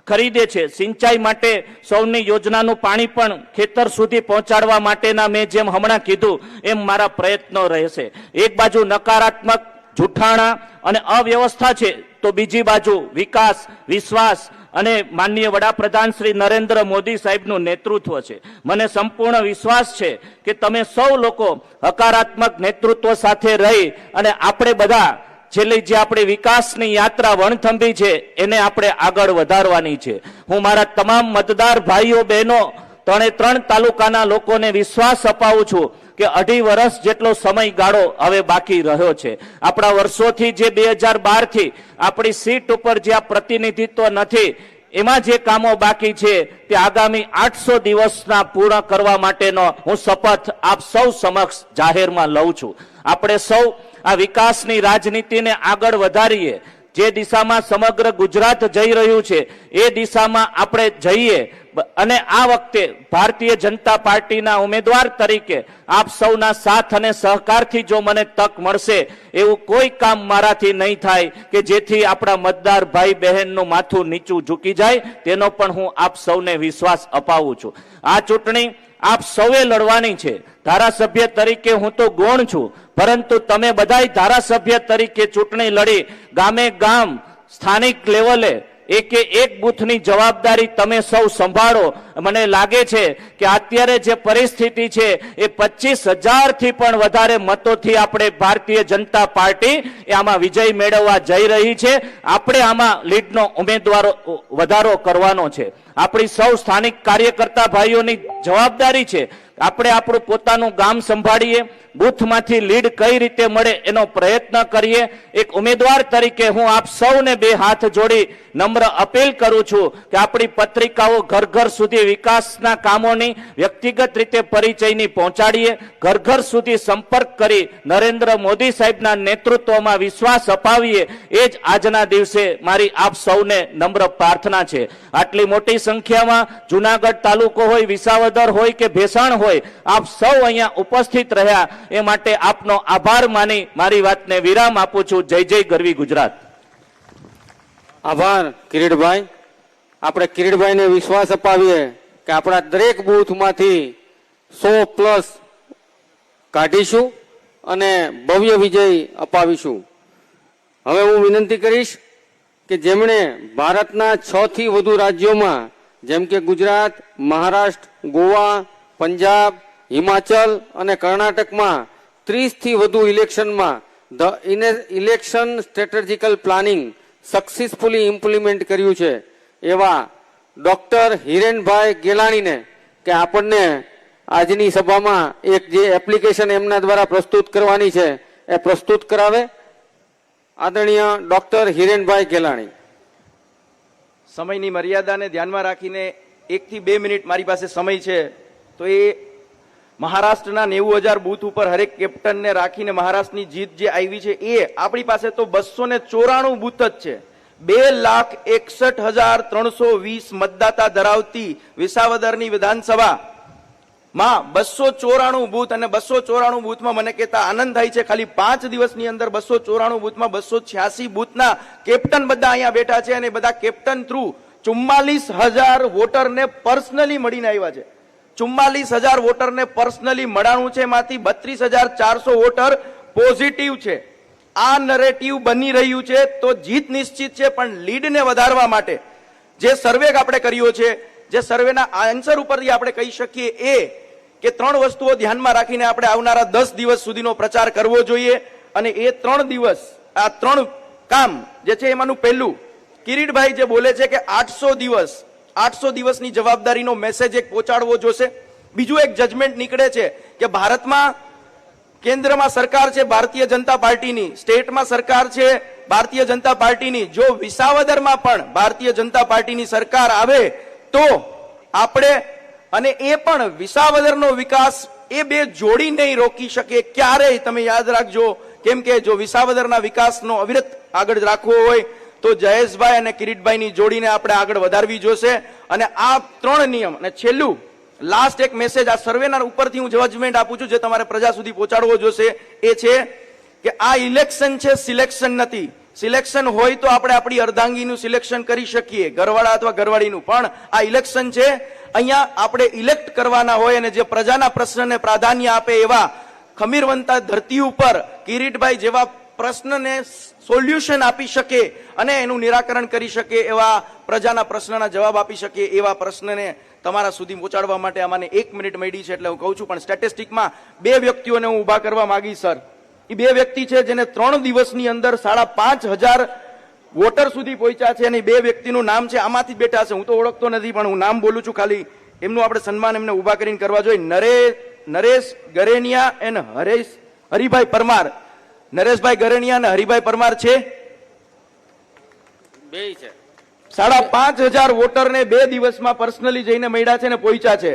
ખરીદે છે. સિંચાઈ માટે સૌની યોજનાનું પાણી પણ ખેતર સુધી પહોંચાડવા માટેના મેં જેમ હમણાં કીધું એમ મારા પ્રયત્નો રહેશે. એક બાજુ નકારાત્મક, જૂઠાણા અને અવ્યવસ્થા છે તો બીજી બાજુ વિકાસ, વિશ્વાસ અને માનનીય વડાપ્રધાન શ્રી નરેન્દ્ર મોદી સાહેબનું નેતૃત્વ છે. મને સંપૂર્ણ વિશ્વાસ છે કે તમે સૌ લોકો હકારાત્મક નેતૃત્વ સાથે રહી અને આપણે બધા છેલ્લી જે આપણી વિકાસની યાત્રા વણથંભી છે એને આપણે આગળ વધારવાની છે. હું મારા તમામ મતદાર ભાઈઓ બહેનો 3 તાલુકાના લોકોને વિશ્વાસ અપાવું છું કે 2.5 વર્ષ જેટલો સમયગાળો હવે બાકી રહ્યો છે. આપણા વર્ષોથી જે 2012 થી આપણી સીટ ઉપર જે આ પ્રતિનિધિત્વ નથી એમાં જે કામો બાકી છે તે આગામી 800 દિવસના પૂર્ણ કરવા માટેનો હું શપથ આપ સૌ સમક્ષ જાહેરમાં લઉં છું. આપણે સૌ આ વિકાસની રાજનીતિને આગળ વધારીએ. જે દિશામાં સમગ્ર ગુજરાત જઈ રહ્યું છે એ દિશામાં આપણે જઈએ અને આ વખતે ભારતીય જનતા પાર્ટીના ઉમેદવાર તરીકે આપ સૌના સાથ અને સહકારથી જો મને તક મળશે એવું કોઈ કામ મારાથી નહીં થાય કે જેથી આપણા મતદાર ભાઈ બહેનનું માથું નીચું ઝૂકી જાય, તેનો પણ હું આપ સૌને વિશ્વાસ અપાવું છું. આ ચૂંટણી આપ સૌએ લડવાની છે. ધારાસભ્ય તરીકે હું તો ગૌણ છું, પરંતુ તમે બધાય ધારાસભ્ય તરીકે ચૂંટણી લડી ગામે ગામ સ્થાનિક લેવલે એકે એક બૂથની જવાબદારી તમે સૌ સંભાળો. મને લાગે છે કે અત્યારે જે પરિસ્થિતિ છે એ 25,000 થી પણ વધારે મતોથી આપણે ભારતીય જનતા પાર્ટી આમાં વિજય મેળવવા જઈ રહી છે. આપણે આમાં લીડનો ઉમેદવારો વધારો કરવાનો છે. આપણી સૌ સ્થાનિક કાર્યકર્તા ભાઈઓની જવાબદારી છે આપણે આપણું પોતાનું ગામ સંભાળીએ, બૂથમાંથી લીડ કઈ રીતે મળે એનો પ્રયત્ન કરીએ. એક ઉમેદવાર તરીકે હું આપ સૌને બે હાથ જોડી નમ્ર અપીલ કરું છું કે આપણી પત્રિકાઓ ઘર ઘર સુધી વિકાસના કામોની વ્યક્તિગત રીતે પરિચયની પહોંચાડીએ, ઘર ઘર સુધી સંપર્ક કરી નરેન્દ્ર મોદી સાહેબના નેતૃત્વમાં વિશ્વાસ અપાવીએ. એ જ આજના દિવસે મારી આપ સૌને નમ્ર પ્રાર્થના છે. આટલી મોટી સંખ્યામાં જુનાગઢ તાલુકો હોય, વિસાવદર હોય કે ભેસાણ હોય, આપ સૌ અહીંયા ઉપસ્થિત રહ્યા એ માટે આપનો આભાર માની મારી વાતને વિરામ આપું છું. જય જય ગરવી ગુજરાત. આભાર કિરીટભાઈ. આપણે કિરીટભાઈને વિશ્વાસ અપાવીએ કે આપણા દરેક બૂથમાંથી 100+ કાઢીશું અને ભવ્ય વિજય અપાવીશું. હવે હું વિનંતી કરીશ કે જેમણે ભારતના 6 થી વધુ રાજ્યોમાં જેમ કે ગુજરાત, મહારાષ્ટ્ર, ગોવા, પંજાબ, હિમાચલ અને કર્ણાટકમાં 30 થી વધુ ઇલેક્શનમાં ઇલેક્શન સ્ટ્રેટેજિકલ પ્લાનિંગ સક્સેસફુલી ઇમ્પ્લિમેન્ટ કર્યું છે એવા ડોક્ટર હિરેનભાઈ ગેલાણીને કે આપણને આજની સભામાં એક જે એપ્લિકેશન એમના દ્વારા પ્રસ્તુત કરવાની છે એ પ્રસ્તુત કરાવે. આદરણીય ડોક્ટર હિરેનભાઈ ગેલાણી. સમયની મર્યાદાને ધ્યાનમાં રાખીને 1 થી 2 મિનિટ મારી પાસે સમય છે, તો એ મહારાષ્ટ્રના 90,000 બૂથ ઉપર હરેક કેપ્ટનને રાખીને મહારાષ્ટ્રની જીત જે આવી છે એ આપણી પાસે તો 294 બૂથ જ છે. 2,61,320 મતદાતા ધરાવતી વિસાવદરની વિધાનસભામાં 294 બૂથ, અને 294 બૂથમાં મને કહેતા આનંદ થાય છે ખાલી 5 દિવસની અંદર 294 બૂથમાં 286 બૂથના કેપ્ટન બધા અહીંયા બેઠા છે, અને બધા કેપ્ટન થ્રુ 44,000 વોટરને પર્સનલી મળીને આવ્યા છે. 44,000 વોટરને પર્સનલી મળાણું છે, એમાંથી 32,400 વોટર પોઝિટિવ છે. આ નરેટિવ બની રહ્યું છે તો જીત નિશ્ચિત છે, પણ લીડને વધારવા માટે જે સર્વે આપણે કર્યો છે, જે સર્વેના આન્સર ઉપરથી આપણે કહી શકીએ એ કે 3 વસ્તુઓ ધ્યાનમાં રાખીને આપણે આવનારા 10 દિવસ સુધીનો પ્રચાર કરવો જોઈએ. અને એ 3 દિવસ, આ 3 કામ જે છે એમાંનું પહેલું કિરીટભાઈ જે બોલે છે કે 800 દિવસની જવાબદારીનો મેસેજ એક પહોંચાડવો જોશે. બીજું એક જજમેન્ટ નીકળે છે કે ભારતમાં કેન્દ્રમાં સરકાર છે ભારતીય જનતા પાર્ટીની, સ્ટેટમાં સરકાર છે ભારતીય જનતા પાર્ટીની. જો વિસાવદરમાં પણ ભારતીય જનતા પાર્ટીની સરકાર આવે તો આપણે, અને એ પણ વિસાવદરનો વિકાસ એ બે જોડી નહીં રોકી શકે ક્યારેય. તમે યાદ રાખજો, કેમ કે જો વિસાવદરના વિકાસનો અવિરત આગળ રાખવો હોય તો જયેશભાઈ અને કિરીટભાઈની જોડીને આપણે આગળ વધારવી જોશે. અને આ 3 નિયમ, અને છેલ્લું લાસ્ટ એક મેસેજ આ સર્વેના ઉપરથી હું જજમેન્ટ આપું છું જે તમારે પ્રજા સુધી પહોંચાડવો જોશે, એ છે કે આ ઇલેક્શન છે, સિલેક્શન નથી. સિલેક્શન હોય તો આપણે આપણી અર્ધાંગીનું સિલેક્શન કરી શકીએ, ઘરવાળા અથવા ઘરવાળીનું, પણ આ ઇલેક્શન છે, અહીંયા આપણે ઇલેક્ટ કરવાના હોય. અને જે પ્રજાના પ્રશ્નને પ્રાધાન્ય આપે એવા ખમીરવંતા ધરતી ઉપર કિરીટભાઈ જેવા પ્રશ્નને સોલ્યુશન આપી શકે અને એનું નિરાકરણ કરી શકે, એવા પ્રજાના પ્રશ્નના જવાબ આપી શકે એવા પ્રશ્નને તમારા સુધી પહોંચાડવા માટે અમને 1 મિનિટ મળી છે, એટલે હું કહું છું. પણ સ્ટેટિસ્ટિકમાં 2 વ્યક્તિઓને હું ઉભા કરવા માંગીશ સર. એ 2 વ્યક્તિ છે જેને 3 દિવસની અંદર 5,500 વોટર સુધી પહોંચ્યા છે, અને 2 વ્યક્તિનું નામ છે, આમાંથી બેઠા છે, હું તો ઓળખતો નથી પણ હું નામ બોલું છું ખાલી, એમનું આપણે સન્માન એમને ઉભા કરીને કરવા જોઈએ. નરેશ ગરેનિયા એન્ડ હરિભાઈ પરમાર. નરેશભાઈ ગરેનિયા અને હરિભાઈ પરમાર છે, બે છે. 5,500 વોટરને 2 દિવસમાં પર્સનલી જઈને મળ્યા છે અને પહોંચ્યા છે.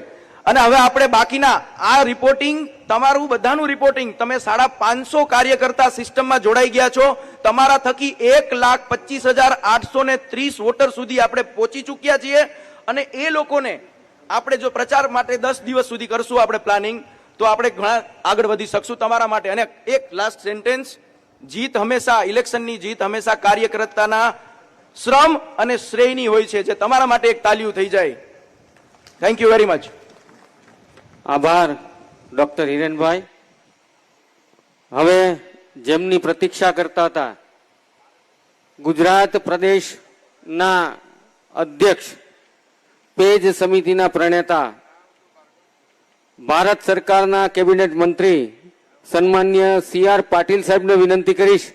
અને હવે આપણે બાકીના આ રિપોર્ટિંગ, તમારું બધાનું રિપોર્ટિંગ, તમે 550 કાર્યકર્તા સિસ્ટમમાં જોડાઈ ગયા છો, તમારા થકી 1,25,830 વોટર સુધી આપણે પહોંચી ચૂક્યા છીએ. અને એ લોકોને આપણે જો પ્રચાર માટે 10 દિવસ સુધી કરશું આપણે પ્લાનિંગ, તો આપણે ઘણા આગળ વધી શકશું તમારા માટે. અને એક લાસ્ટ સેન્ટેન્સ, જીત હંમેશા, ઇલેક્શનની જીત હંમેશા કાર્યકર્તાના શ્રમ અને શ્રેયની હોય છે, જે તમારા માટે એક તાલીઓ થઈ જાય. Thank you very much. આભાર ડોક્ટર હિરેનભાઈ. હવે જેમની પ્રતીક્ષા કરતા હતા ગુજરાત પ્રદેશના અધ્યક્ષ, પેજ સમિતિના પ્રણેતા, ભારત સરકારના કેબિનેટ મંત્રી સન્માન્ય CR પાટીલ સાહેબને વિનંતી કરીશ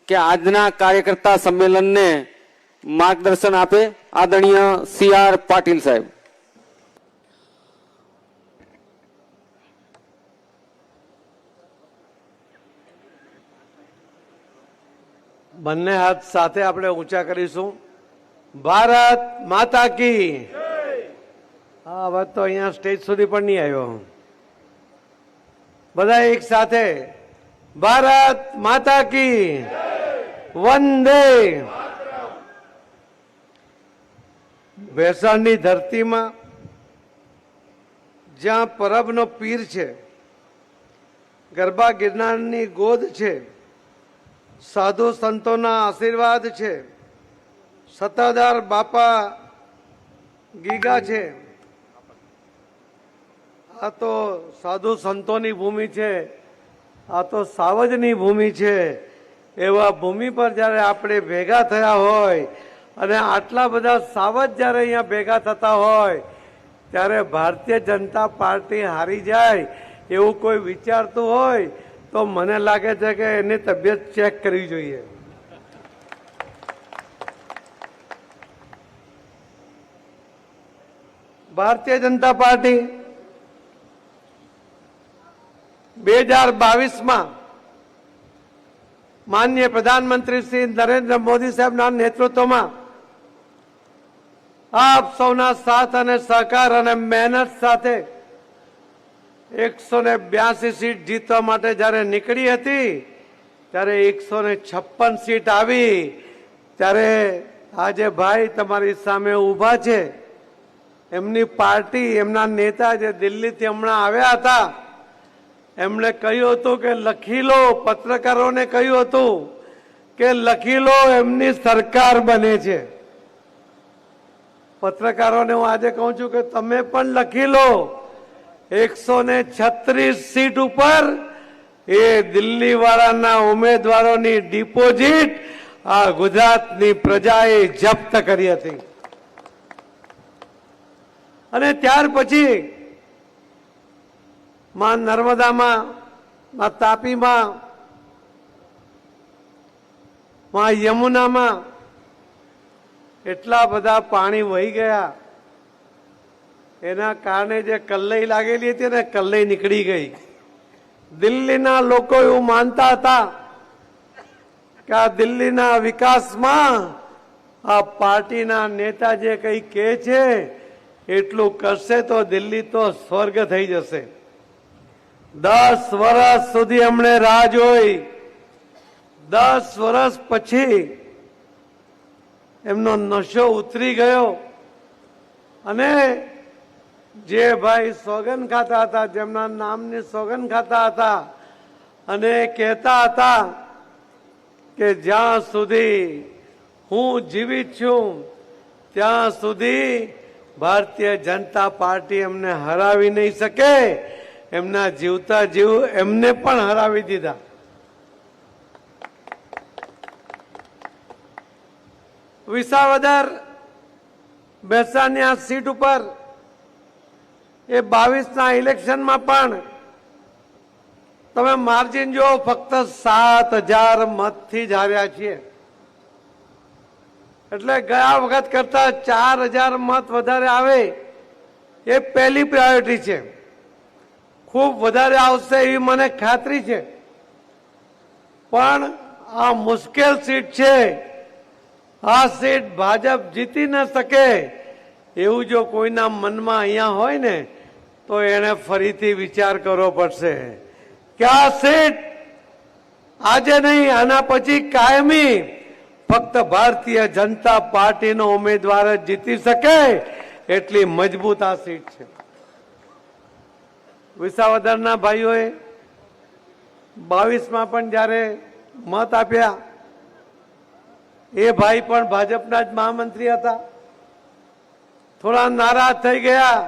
કે આજના કાર્યકર્તા સંમેલનને માર્ગદર્શન આપે. આદરણીય CR પાટીલ સાહેબ. બંને હાથ સાથે આપણે ઊંચા કરીશું. ભારત માતા કી. હા, વાત તો અહીંયા સ્ટેજ સુધી પણ નહીં આવ્યો. બધા એક સાથે ભારત માતા કી વંદે. ભેસાણની ધરતીમાં જ્યાં પરબનો પીર છે, ગરબા ગિરનારની ગોદ છે, સાધુ સંતોના આશીર્વાદ છે, સત્તાધાર બાપા ગીગા છે. આ તો સાધુ સંતોની ભૂમિ છે, આ તો સાવજની ભૂમિ છે. એવા ભૂમિ પર જ્યારે આપણે ભેગા થયા હોય અને આટલા બધા સાવજ જ્યારે અહીંયા ભેગા થતા હોય ત્યારે ભારતીય જનતા પાર્ટી હારી જાય એવું કોઈ વિચારતું હોય તો મને લાગે છે કે એની તબિયત ચેક કરવી જોઈએ. ભારતીય જનતા પાર્ટી 2022માં માનનીય પ્રધાનમંત્રી શ્રી નરેન્દ્ર મોદી સાહેબના નેતૃત્વમાં આપ સૌના સાથ અને સહકાર અને મહેનત સાથે 182 સીટ જીતવા માટે જ્યારે નીકળી હતી ત્યારે 156 સીટ આવી. ત્યારે આજે ભાઈ તમારી સામે ઊભા છે, એમની પાર્ટી, એમના નેતા જે દિલ્હીથી હમણાં આવ્યા હતા, એમણે કહ્યું હતું કે લખી લો, પત્રકારોને કહ્યું હતું કે લખી લો, એમની સરકાર બને છે. પત્રકારોને હું આજે કહું છું કે તમે પણ લખી લો, 136 સીટ ઉપર એ દિલ્હી વાળાના ઉમેદવારોની ડિપોઝિટ આ ગુજરાતની પ્રજાએ જપ્ત કરી હતી. અને ત્યાર પછી માં નર્મદામાં, માં તાપીમાં, માં યમુનામાં એટલા બધા પાણી વહી ગયા. એના કારણે જે કલ્લઈ લાગેલી હતી ને, કલ્લઈ નીકળી ગઈ. દિલ્હીના લોકો એવું માનતા હતા કે આ દિલ્હીના વિકાસમાં આ પાર્ટીના નેતા જે કઈ કહે છે એટલું કરશે તો દિલ્હી તો સ્વર્ગ થઈ જશે. 10 વર્ષ સુધી એમણે રાહ જોઈ. 10 વર્ષ પછી એમનો નશો ઉતરી ગયો અને જે ભાઈ સોગન ખાતા હતા, જેમના નામની સોગન ખાતા હતા અને કહેતા હતા કે જ્યાં સુધી હું જીવિત છું ત્યાં સુધી ભારતીય જનતા પાર્ટી એમને હરાવી નહીં શકે, એમના જીવતા જીવ એમને પણ હરાવી દીધા. વિસાવદર ભેસાણની આ સીટ ઉપર એ 22ના ઇલેક્શનમાં પણ તમે માર્જિન જો ફક્ત 7000 મતથી જ હાર્યા છીએ. એટલે ગયા વખત કરતા 4000 મત વધારે આવે એ પહેલી પ્રાયોરિટી છે. ખૂબ વધારે આવશે એવી મને ખાતરી છે. પણ આ મુશ્કેલ સીટ છે. આ સીટ ભાજપ જીતી ન શકે એવું જો કોઈના મનમાં અહીંયા હોય ને તો એને ફરીથી વિચાર કરવો પડશે કે આ સીટ આજે નહીં, આના પછી કાયમી ફક્ત ભારતીય જનતા પાર્ટીનો ઉમેદવાર જ જીતી શકે એટલી મજબૂત આ સીટ છે. વિસાવદરના ભાઈઓએ 22માં પણ જ્યારે મત આપ્યા, એ ભાઈ પણ ભાજપના જ મહામંત્રી હતા. થોડા નારાજ થઈ ગયા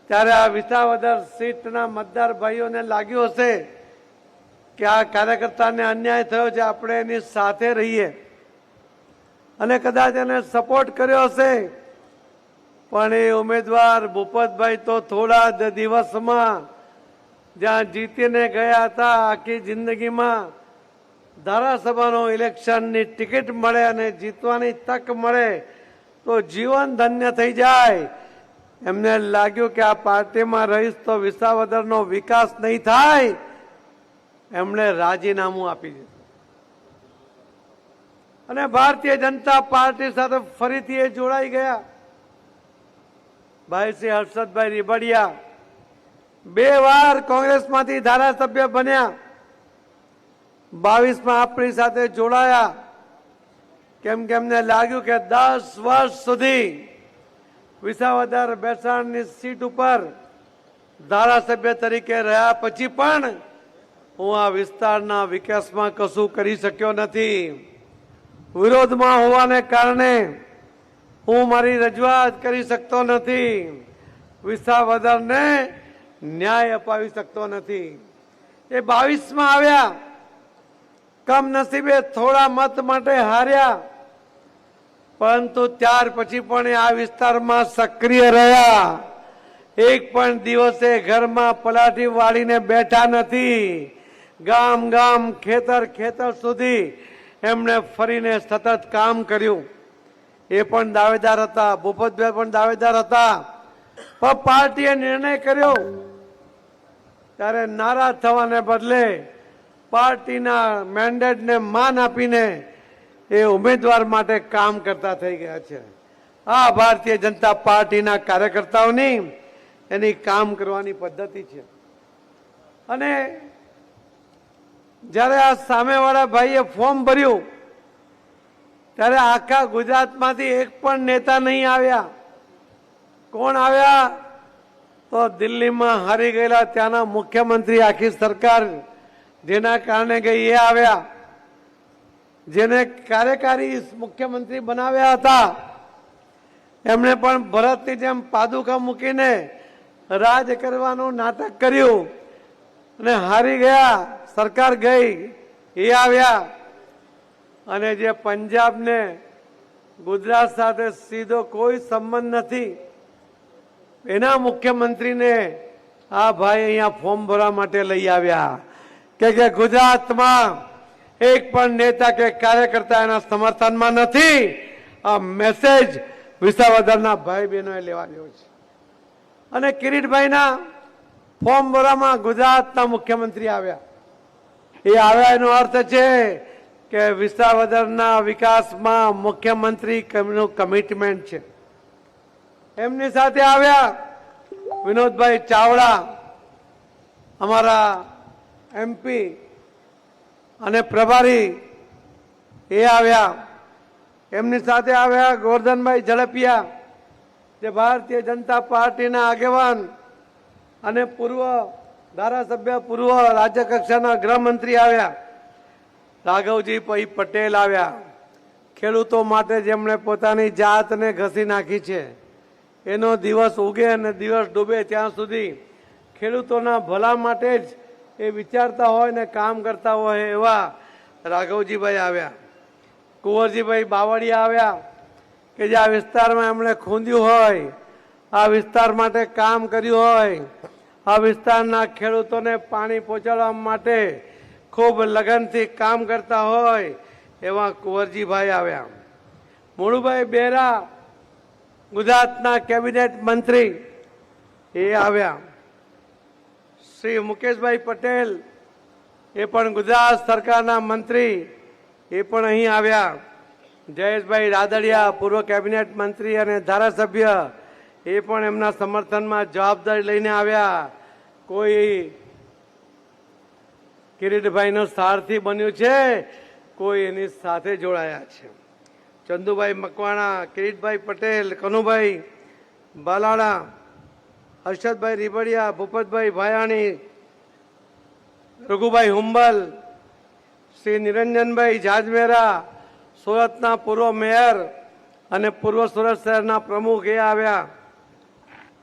ત્યારે આ વિસાવદર સીટના મતદાર ભાઈઓને લાગ્યું હશે કે આ કાર્યકર્તાને અન્યાય થયો છે, આપણે એની સાથે રહીએ અને કદાચ એને સપોર્ટ કર્યો હશે. પણ એ ઉમેદવાર ભૂપતભાઈ તો થોડા જ દિવસમાં જ્યાં જીતીને ગયા હતા, આખી જિંદગીમાં ધારાસભાનો ઇલેક્શનની ટિકિટ મળે અને જીતવાની તક મળે તો જીવન ધન્ય થઈ જાય. એમને લાગ્યું કે આ પાર્ટીમાં રહીશ તો વિસાવદરનો વિકાસ નહીં થાય, એમણે રાજીનામું આપી દીધું. અને ભારતીય જનતા પાર્ટી સાથે ફરીથી એ જોડાઈ ગયા. ભાઈ શ્રી હર્ષદભાઈ રીબડિયા 2 વાર કોંગ્રેસમાંથી ધારાસભ્ય બન્યા. 22માં આપણી સાથે જોડાયા. કેમ કે એમને લાગ્યું કે 10 વર્ષ સુધી વિસાવદર બેસાણની સીટ ઉપર ધારાસભ્ય તરીકે રહ્યા પછી પણ હું આ વિસ્તારના વિકાસમાં કશું કરી શક્યો નથી. વિરોધમાં હોવાને કારણે હું મારી રજૂઆત કરી શકતો નથી. વિસાવદરને ન્યાય અપાવી શકતો નથી. એ 22માં આવ્યા, કમનસીબે થોડા મત માટે હાર્યા, પરંતુ ત્યાર પછી પણ આ વિસ્તારમાં સક્રિય રહ્યા. એક પણ દિવસે ઘરમાં પલાઠી વાળીને બેઠા નથી. ગામ ગામ ખેતર ખેતર સુધી એમણે ફરીને સતત કામ કર્યું. એ પણ દાવેદાર હતા, ભૂપતભાઈ પણ દાવેદાર હતા. પણ પાર્ટીએ નિર્ણય કર્યો ત્યારે નારાજ થવાને બદલે પાર્ટીના મેન્ડેટને માન આપીને એ ઉમેદવાર માટે કામ કરતા થઈ ગયા છે. આ ભારતીય જનતા પાર્ટીના કાર્યકર્તાઓની એની કામ કરવાની પદ્ધતિ છે. અને જ્યારે આ સામેવાળા ભાઈએ ફોર્મ ભર્યું ત્યારે આખા ગુજરાતમાંથી એક પણ નેતા નહીં આવ્યા. કોણ આવ્યા? તો દિલ્હીમાં હારી ગયેલા ત્યાંના મુખ્યમંત્રી, આખી સરકાર જેના કારણે ગઈ એ આવ્યા. જેને કાર્યકારી મુખ્યમંત્રી બનાવ્યા હતા એમણે પણ ભરતની જેમ પાદુકા મૂકીને રાજ કરવાનું નાટક કર્યું અને હારી ગયા. સરકાર ગઈ, એ આવ્યા. અને જે પંજાબને ગુજરાત સાથે સીધો કોઈ સંબંધ નથી એના મુખ્યમંત્રીને આ ભાઈ અહીંયા ફોર્મ ભરવા માટે લઈ આવ્યા કે ગુજરાતમાં એક પણ નેતા કે કાર્યકર્તા એના સમર્થનમાં નથી. આ મેસેજ વિસાવદરના ભાઈ બહેનોએ લેવા જેવો છે. અને કિરીટભાઈના ફોર્મ ભરવામાં ગુજરાતના મુખ્યમંત્રી આવ્યા. એ આવ્યા એનો અર્થ છે કે વિસાવદરના વિકાસમાં મુખ્યમંત્રીનું કમિટમેન્ટ છે. એમની સાથે આવ્યા વિનોદભાઈ ચાવડા, અમારા MP અને પ્રભારી, એ આવ્યા. એમની સાથે આવ્યા ગોરધનભાઈ ઝડપિયા, જે ભારતીય જનતા પાર્ટીના આગેવાન અને પૂર્વ ધારાસભ્ય, પૂર્વ રાજ્ય કક્ષાના ગૃહમંત્રી આવ્યા. રાઘવજી પટેલ આવ્યા, ખેડૂતો માટે જેમણે પોતાની જાતને ઘસી નાખી છે. એનો દિવસ ઉગે અને દિવસ ડૂબે ત્યાં સુધી ખેડૂતોના ભલા માટે જ એ વિચારતા હોય ને કામ કરતા હોય એવા રાઘવજીભાઈ આવ્યા. કુંવરજીભાઈ બાવળિયા આવ્યા કે જે આ વિસ્તારમાં એમણે ખૂંદ્યું હોય, આ વિસ્તાર માટે કામ કર્યું હોય, આ વિસ્તારના ખેડૂતોને પાણી પહોંચાડવા માટે ખૂબ લગનથી કામ કરતા હોય એવા કુંવરજીભાઈ આવ્યા. મુળુભાઈ બેરા, ગુજરાતના કેબિનેટ મંત્રી, એ આવ્યા. શ્રી મુકેશભાઈ પટેલ, એ પણ ગુજરાત સરકારના મંત્રી, એ પણ અહીં આવ્યા. જયેશભાઈ રાદડિયા, પૂર્વ કેબિનેટ મંત્રી અને ધારાસભ્ય, એ પણ એમના સમર્થનમાં જવાબદારી લઈને આવ્યા. કોઈ કિરીટભાઈનો સારથી બન્યું છે, કોઈ એની સાથે જોડાયા છે. ચંદુભાઈ મકવાણા, કિરીટભાઈ પટેલ, કનુભાઈ બાલાડા, હર્ષદભાઈ રીબડિયા, ભૂપતભાઈ ભાયાણી, રઘુભાઈ હુંબલ, શ્રી નિરંજનભાઈ જાજમેરા, સુરતના પૂર્વ મેયર અને પૂર્વ સુરત શહેરના પ્રમુખ, એ આવ્યા.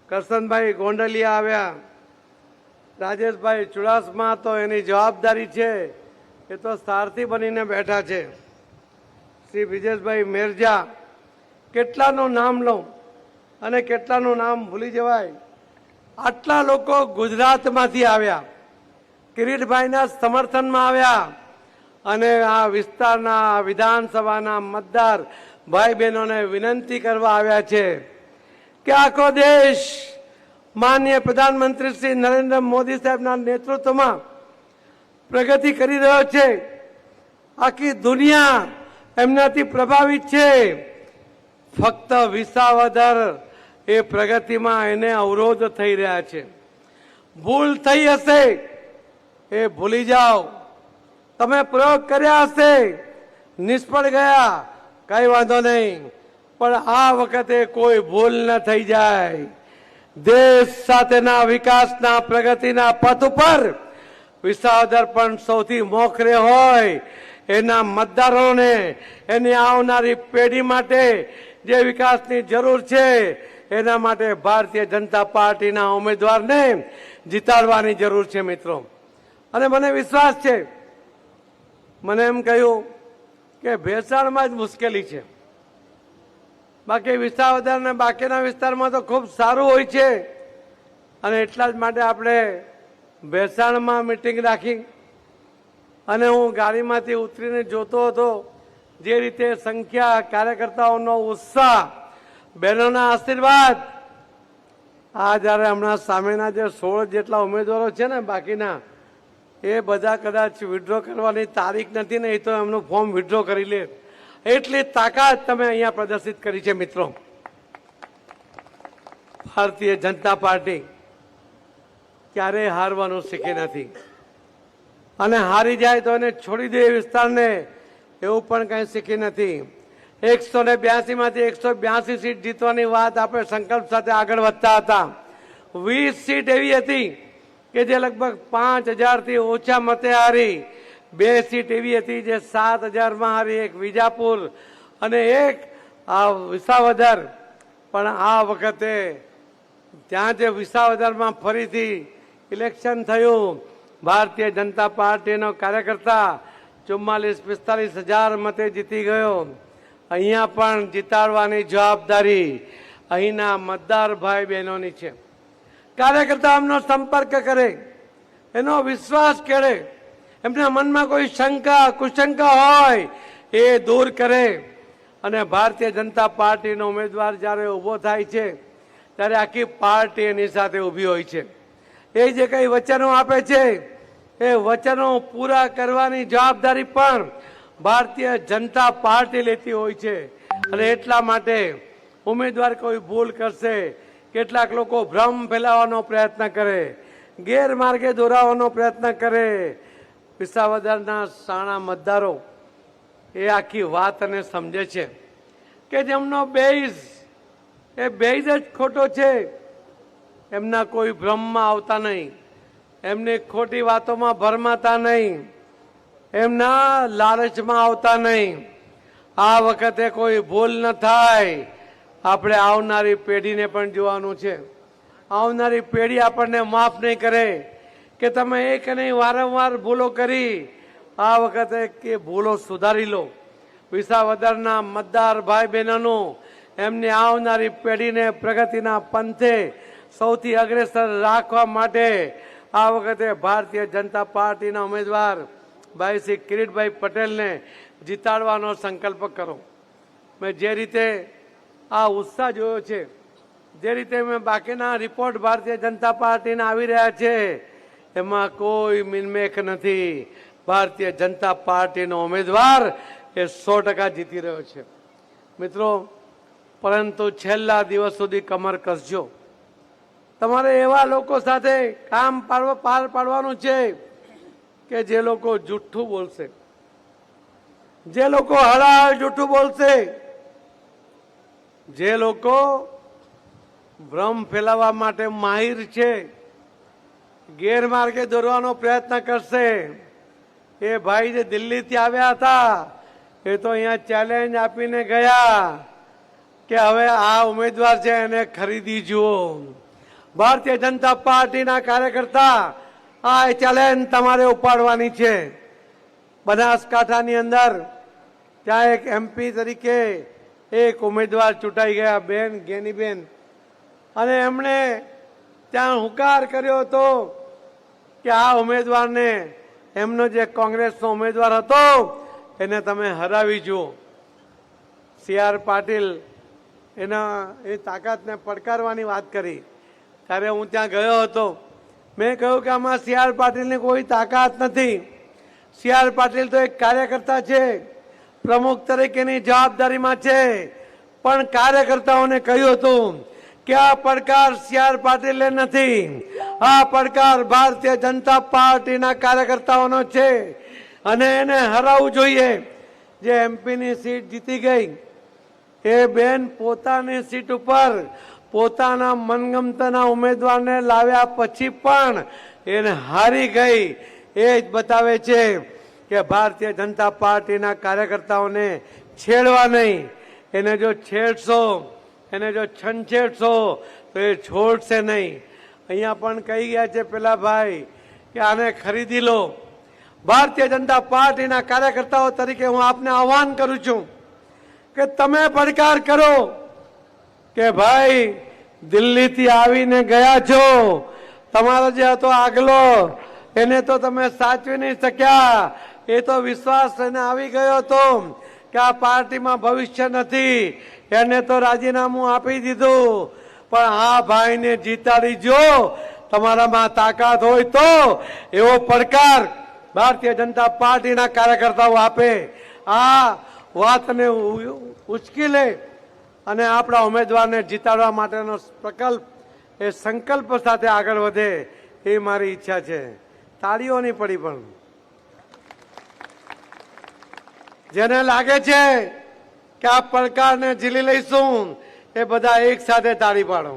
કરશનભાઈ ગોંડલિયા આવ્યા. રાજેશભાઈ ચુડાસમા, તો એની જવાબદારી છે, એ તો સારથી બનીને બેઠા છે. શ્રી વિજેશભાઈ મેરજા, કેટલાનું નામ લઉં અને કેટલાનું નામ ભૂલી જવાય. આટલા લોકો ગુજરાતમાંથી આવ્યા, કિરીટભાઈના સમર્થનમાં આવ્યા અને આ વિસ્તારના વિધાનસભાના મતદાર ભાઈ બહેનોને વિનંતી કરવા આવ્યા છે કે આખો દેશ માનનીય પ્રધાનમંત્રી શ્રી નરેન્દ્ર મોદી સાહેબના નેતૃત્વમાં પ્રગતિ કરી રહ્યો છે. આખી દુનિયા એમનાથી પ્રભાવિત છે. ફક્ત વિસાવદર એ પ્રગતિમાં એને અવરોધ થઈ રહ્યા છે. ભૂલ થઈ હશે એ ભૂલી જાઓ. તમે પ્રયોગ કર્યા હશે, નિષ્ફળ ગયા, કઈ વાંધો નહીં, પણ આ વખતે કોઈ ભૂલ ન થઈ જાય. દેશ સાથેના વિકાસના પ્રગતિના પથ ઉપર વિસાવદર પણ સૌથી મોખરે હોય. એના મતદારોને, એની આવનારી પેઢી માટે જે વિકાસની જરૂર છે એના માટે ભારતીય જનતા પાર્ટીના ઉમેદવારને જીતાડવાની જરૂર છે મિત્રો. અને મને વિશ્વાસ છે, મને એમ કહ્યું કે ભેસાણમાં જ મુશ્કેલી છે, બાકી વિસાવદર અને બાકીના વિસ્તારમાં તો ખૂબ સારું હોય છે. અને એટલા જ માટે આપણે ભેસાણમાં મિટિંગ રાખી અને હું ગાડીમાંથી ઉતરીને જોતો હતો જે રીતે સંખ્યા, કાર્યકર્તાઓનો ઉત્સાહ, બહેનોના આશીર્વાદ. આ જયારે હમણાં સામેના જે 16 જેટલા ઉમેદવારો છે ને બાકીના, એ બધા કદાચ વિડ્રો કરવાની તારીખ નથી ને, એ તો એમનું ફોર્મ વિડ્રો કરી લે. એટલી તાકાત તમે અહીંયા પ્રદર્શિત કરી છે મિત્રો. ભારતીય જનતા પાર્ટી ક્યારેય હારવાનું શીખી નથી, અને હારી જાય તો એને છોડી દે વિસ્તારને, એવું પણ કઈ શીખી નથી. 182 માંથી 182 સીટ જીતવાની વાત આપણે સંકલ્પ સાથે આગળ વધતા હતા. 20 સીટ એવી હતી કે જે લગભગ 5000 થી ઓછા મતે હારી. 2 સીટ એવી હતી જે 7000 માં હારી, એક વિજાપુર અને એક આ વિસાવદર. પણ આ વખતે ત્યાં જે વિસાવદરમાં ફરીથી ઇલેક્શન થયું, ભારતીય જનતા પાર્ટીનો કાર્યકર્તા 44-45 હજાર મતે જીતી ગયો. અહીંયા પણ જીતાડવાની જવાબદારી અહીંના મતદાર ભાઈ બહેનોની છે. કાર્યકર્તા એમનો સંપર્ક કરે, એનો વિશ્વાસ કરે, એમના મનમાં કોઈ શંકા કુશંકા હોય એ દૂર કરે. અને ભારતીય જનતા પાર્ટીનો ઉમેદવાર જ્યારે ઊભો થાય છે ત્યારે આખી પાર્ટી એની સાથે ઊભી હોય છે. એ જે કઈ વચનો આપે છે એ વચનો પૂરા કરવાની જવાબદારી પણ ભારતીય જનતા પાર્ટી લેતી હોય છે. અને એટલા માટે ઉમેદવાર કોઈ ભૂલ કરશે, કેટલાક લોકો ભ્રમ ફેલાવવાનો પ્રયત્ન કરે, ગેરમાર્ગે દોરાવવાનો પ્રયત્ન કરે, વિસાવદરના સાણા મતદારો એ આખી વાતને સમજે છે કે જેમનો બેઝ એ બેઝ જ ખોટો છે. એમના કોઈ ભ્રમમાં આવતા નહીં, એમની ખોટી વાતોમાં ભરમાતા નહીં, એમના લાલચમાં આવતા નહીં. આ વખતે કોઈ ભૂલ ન થાય. આપણે આવનારી પેઢીને પણ જોવાનું છે. આવનારી પેઢી આપણને માફ નહીં કરે કે તમે એક નહીં વારંવાર ભૂલો કરી. આ વખતે કે ભૂલો સુધારી લો. વિસાવદરના મતદાર ભાઈ બહેનોનું એમની આવનારી પેઢીને પ્રગતિના પંથે સૌથી અગ્રેસર રાખવા માટે આ વખતે ભારતીય જનતા પાર્ટીના ઉમેદવાર ભાઈ શ્રી કિરીટભાઈ પટેલને જીતાડવાનો સંકલ્પ કરો. મેં જે રીતે આ ઉત્સાહ જોયો છે, જે રીતે મેં બાકીના રિપોર્ટ ભારતીય જનતા પાર્ટીના આવી રહ્યા છે, એમાં કોઈ મિનમેક નથી. ભારતીય જનતા પાર્ટીનો ઉમેદવાર એ 100% જીતી રહ્યો છે મિત્રો. પરંતુ છેલ્લા દિવસ સુધી કમર કસજો. તમારે એવા લોકો સાથે કામ પાર પાડવાનું છે કે જે લોકો જુઠ્ઠું બોલશે, જે લોકો હળાહળ જુઠ્ઠું બોલશે, જે લોકો ભ્રમ ફેલાવવા માટે માહિર છે, ગેરમાર્ગે દોરવાનો પ્રયત્ન કરશે. એ ભાઈ જે દિલ્હીથી આવ્યા હતા એ તો અહીંયા ચેલેન્જ આપીને ગયા કે હવે આ ઉમેદવાર છે એને ખરીદી જુઓ. ભારતીય જનતા પાર્ટીના કાર્યકર્તા આ ચેલેન્જ તમારે ઉપાડવાની છે. બનાસકાંઠાની અંદર ત્યાં એક MP તરીકે એક ઉમેદવાર ચૂંટાઈ ગયા, બેન ગેનીબેન, અને એમણે ત્યાં હુંકાર કર્યો હતો કે આ ઉમેદવારને, એમનો જે કોંગ્રેસનો ઉમેદવાર હતો એને તમે હરાવી જુઓ. CR પાટીલ એના એ તાકાતને પડકારવાની વાત કરી ત્યારે હું ત્યાં ગયો હતો. મેં કહ્યું કે આમાં CR પાટીલની કોઈ તાકાત નથી. CR પાટીલ તો એક કાર્યકર્તા છે, પ્રમુખ તરીકેની જવાબદારીમાં છે, પણ કાર્યકર્તાઓને કહ્યું હતું કે આ પડકાર સી.આર. પાટીલે નથી, આ પડકાર ભારતીય જનતા પાર્ટીના કાર્યકર્તાઓનો છે અને એને હરાવવું જોઈએ. જે એમપીની સીટ જીતી ગઈ એ બેન પોતાની સીટ ઉપર પોતાના મનગમતાના ઉમેદવારને લાવ્યા પછી પણ એને હારી ગઈ. એ જ બતાવે છે કે ભારતીય જનતા પાર્ટીના કાર્યકર્તાઓને છેડવા નહીં. એને જો છેડશો, એને જો છંછેડશો તો એ છોડશે નહીં. અહીંયા પણ કહી ગયા છે પેલા ભાઈ કે આને ખરીદી લો. ભારતીય જનતા પાર્ટીના કાર્યકર્તાઓ તરીકે હું આપને આહવાન કરું છું કે તમે પડકાર કરો કે ભાઈ દિલ્હીથી આવીને ગયા છો, તમારો જે હતો આગલો એને તો તમે સાચવી નહીં શક્યા. એ તો વિશ્વાસ લઈને આવી ગયો હતો કે આ પાર્ટીમાં ભવિષ્ય નથી, એને તો રાજીનામું આપી દીધું. પણ આ ભાઈને જીતાડી જો, તમારામાં તાકાત હોય તો એવો પડકાર ભારતીય જનતા પાર્ટીના કાર્યકર્તાઓ આપે. આ વાતને ઉચકી લે અને આપણા ઉમેદવારને જીતાડવા માટેનો પ્રકલ્પ એ સંકલ્પ સાથે આગળ વધે એ મારી ઈચ્છા છે. તાળીઓ નહીં પડી, પણ જેને લાગે છે કે આ પડકારને ઝીલી લઈશું એ બધા એક સાથે તાળી પાડો.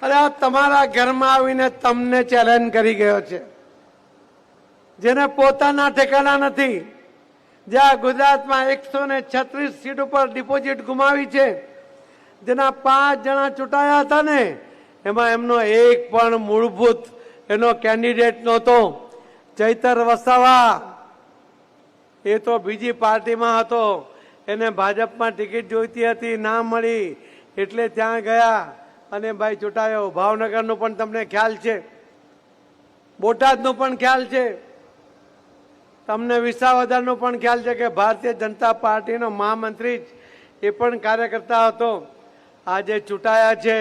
અરે આ તમારા ઘરમાં આવીને તમને ચેલેન્જ કરી ગયો છે, જેને પોતાના ઠેકાણા નથી. જ્યાં ગુજરાતમાં 136 સીટ ઉપર ડિપોઝિટ ગુમાવી છે, જેના 5 જણા ચૂંટાયા હતા ને, એમાં એમનો એક પણ મૂળભૂત એનો કેન્ડિડેટ નહોતો. ચૈતર વસાવા એ તો બીજી પાર્ટીમાં હતો, એને ભાજપમાં ટિકિટ જોઈતી હતી, ના મળી એટલે ત્યાં ગયા અને ભાઈ ચૂંટાયો. ભાવનગરનો પણ તમને ખ્યાલ છે, બોટાદનો પણ ખ્યાલ છે, તમને વિસાવદરનો પણ ખ્યાલ છે કે ભારતીય જનતા પાર્ટીનો મહામંત્રી એ પણ કાર્યકર્તા હતો. આજે ચૂંટાયા છે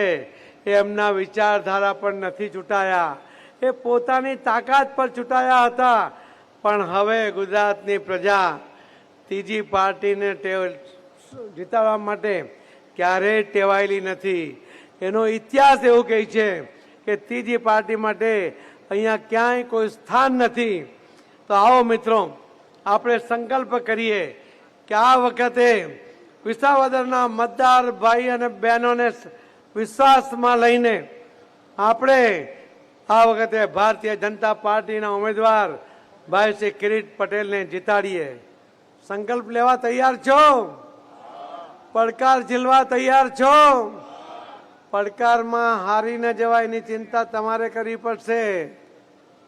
એ એમના વિચારધારા પર નથી ચૂંટાયા, એ પોતાની તાકાત પર ચૂંટાયા હતા. પણ હવે ગુજરાતની પ્રજા ત્રીજી પાર્ટીને જીતાડવા માટે ક્યારેય ટેવાયેલી નથી. એનો ઇતિહાસ એવું કહે છે કે ત્રીજી પાર્ટી માટે અહીંયા ક્યાંય કોઈ સ્થાન નથી. તો આવો મિત્રો, આપણે સંકલ્પ કરીએ કે આ વખતે વિસાવદરના મતદાર ભાઈ અને બહેનોને વિશ્વાસમાં લઈને આપણે આ વખતે ભારતીય જનતા પાર્ટીના ઉમેદવાર ભાઈ શ્રી કિરીટ પટેલને જીતાડીએ. સંકલ્પ લેવા તૈયાર છો? પડકાર ઝીલવા તૈયાર છો? પડકારમાં હારી ન જવાય એની ચિંતા તમારે કરવી પડશે.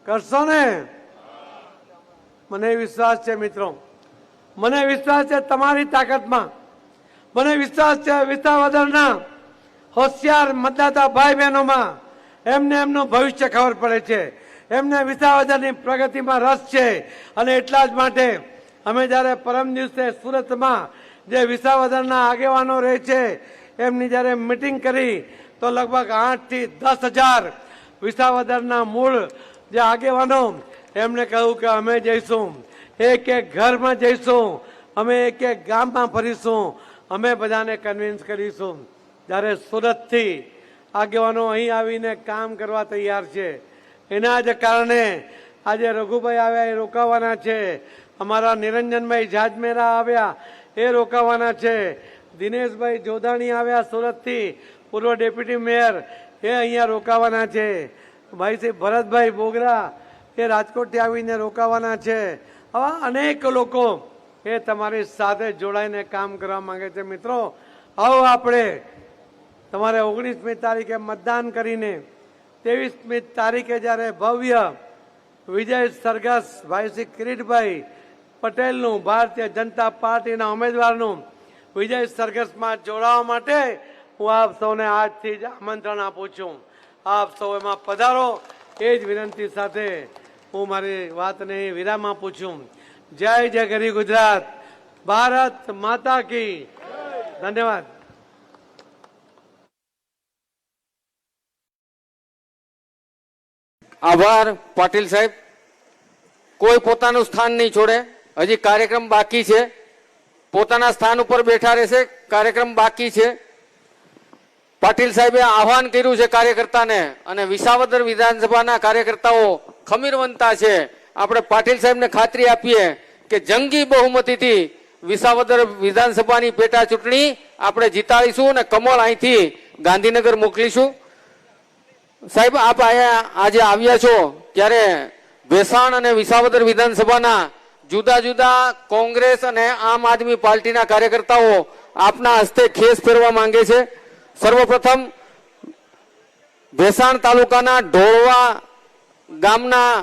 કરશો ને? મને વિશ્વાસ છે મિત્રો, મને વિશ્વાસ છે તમારી તાકાતમાં, મને વિશ્વાસ છે વિસાવદરના હોશિયાર મતદાતા ભાઈ બહેનોમાં. એમને એમનું ભવિષ્ય ખબર પડે છે, એમને વિસાવદરની પ્રગતિમાં રસ છે. અને એટલા જ માટે અમે જ્યારે પરમ દિવસે સુરતમાં જે વિસાવદરના આગેવાનો રહે છે એમની જ્યારે મિટિંગ કરી તો લગભગ 8 થી 10 હજાર વિસાવદરના મૂળ જે આગેવાનો એમને કહ્યું કે અમે જઈશું, એક એક ઘરમાં જઈશું, અમે એક એક ગામમાં ફરીશું, અમે બધાને કન્વિન્સ કરીશું. જ્યારે સુરતથી આગેવાનો અહીં આવીને કામ કરવા તૈયાર છે, એના જ કારણે આજે રઘુભાઈ આવ્યા એ રોકાવાના છે, અમારા નિરંજનભાઈ જાજમેરા આવ્યા એ રોકાવાના છે, દિનેશભાઈ જોધાણી આવ્યા સુરતથી, પૂર્વ ડેપ્યુટી મેયર એ અહીંયા રોકાવાના છે, ભાઈ શ્રી ભરતભાઈ બોગરા એ રાજકોટથી આવીને રોકાવાના છે. આવા અનેક લોકો એ તમારી સાથે જોડાઈને કામ કરવા માંગે છે. મિત્રો, આવો આપણે તમારે 19મી તારીખે મતદાન કરીને 23મી તારીખે જ્યારે ભવ્ય વિજય સરઘસ ભાઈ શ્રી કિરીટભાઈ પટેલનું ભારતીય જનતા પાર્ટીના ઉમેદવારનું વિજય સરઘસમાં જોડાવા માટે હું આપ સૌને આજથી જ આમંત્રણ આપું છું. આપ સૌ એમાં પધારો એ જ વિનંતી સાથે હું મારી વાતને વિરામ આપું છું. જય જય ગરી ગુજરાત, ભારત માતા કી. ધન્યવાદ. આભાર પાટીલ સાહેબ. કોઈ પોતાનું સ્થાન નહીં છોડે. હજી કાર્યક્રમ બાકી છે. પોતાના સ્થાન ઉપર બેઠા રહેશે. કાર્યક્રમ બાકી છે. પાટીલ સાહેબે આહવાન કર્યું છે કાર્યકર્તાને, અને વિસાવદર વિધાનસભાના કાર્યકર્તાઓ ખમીરવંતા છે. આપણે પાટીલ સાહેબને ખાતરી આપીએ કે જંગી બહુમતીથી વિસાવદર વિધાનસભાની પેટા ચૂંટણી આપણે જીતાડીશું અને કમળ અહીંથી ગાંધીનગર મોકલીશું. સાહેબ, આપ અહીંયા આજે આવ્યા છો ત્યારે ભેસાણ અને વિસાવદર વિધાનસભાના જુદા જુદા કોંગ્રેસ અને આમ આદમી પાર્ટીના કાર્યકર્તાઓ આપના હસ્તે ખેસ ફેરવા માંગે છે. સર્વપ્રથમ ભેસાણ તાલુકાના ઢોળવા ગામના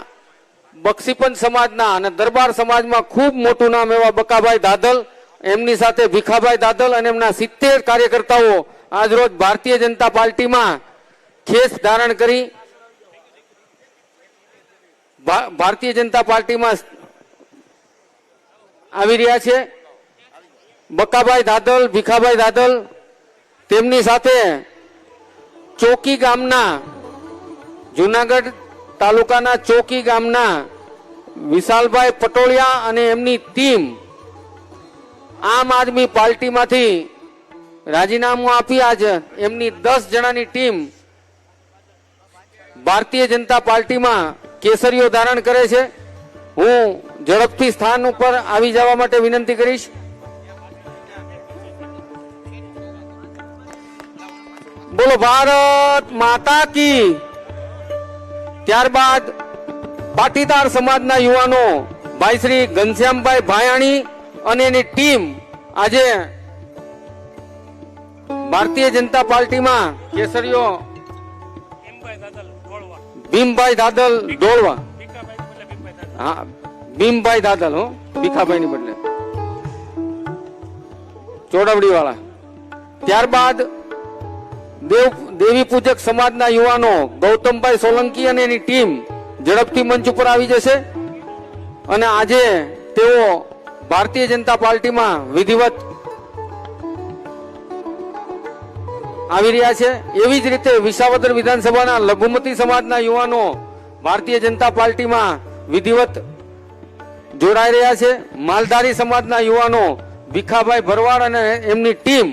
બક્ષીપંચ સમાજના અને દરબાર સમાજમાં ખૂબ મોટું નામ એવા બકાભાઈ દાદલ, એમની સાથે ભીખાભાઈ દાદલ અને એમના 70 કાર્યકર્તાઓ આજરોજ ભારતીય જનતા પાર્ટીમાં ખેસ ધારણ કરી ભારતીય જનતા પાર્ટીમાં આવી રહ્યા છે. બકાભાઈ દાદલ, ભીખાભાઈ દાદલ, તેમની સાથે ચોકી ગામના, જુનાગઢ તાલુકાના ચોકી ગામના વિશાલભાઈ પટોળિયા અને એમની ટીમ આમ આદમી પાર્ટીમાંથી રાજીનામું આપી આજ એમની 10 જણાની ટીમ ભારતીય જનતા પાર્ટીમાં કેસરીઓ ધારણ કરે છે. હું ઝડપથી સ્થાન ઉપર આવી જવા માટે વિનંતી કરીશ. બોલો ભારત માતા કી. ત્યારબાદ પાટીદાર સમાજના યુવાનો ભાઈ શ્રી ઘનશ્યામભાઈ ભાયાણી અને એની ટીમ આજે ભારતીય જનતા પાર્ટીમાં કેસરીઓ ભીમભાઈ દાદલ ડોળવા, હા ભીમભાઈ દાદલ, હો ભીખાભાઈ ની બદલે ચોડવડી વાળા. ત્યારબાદ દેવી પૂજક સમાજના યુવાનો ગૌતમભાઈ સોલંકી અને એની ટીમ ઝડપથી મંચ ઉપર આવી જશે અને આજે તેઓ ભારતીય જનતા પાર્ટીમાં વિધિવત આવી રહ્યા છે. એવી જ રીતે વિસાવદર વિધાનસભાના લઘુમતી સમાજના યુવાનો ભારતીય જનતા પાર્ટીમાં વિધિવત જોડાઈ રહ્યા છે. માલધારી સમાજના યુવાનો ભીખાભાઈ ભરવાડ અને એમની ટીમ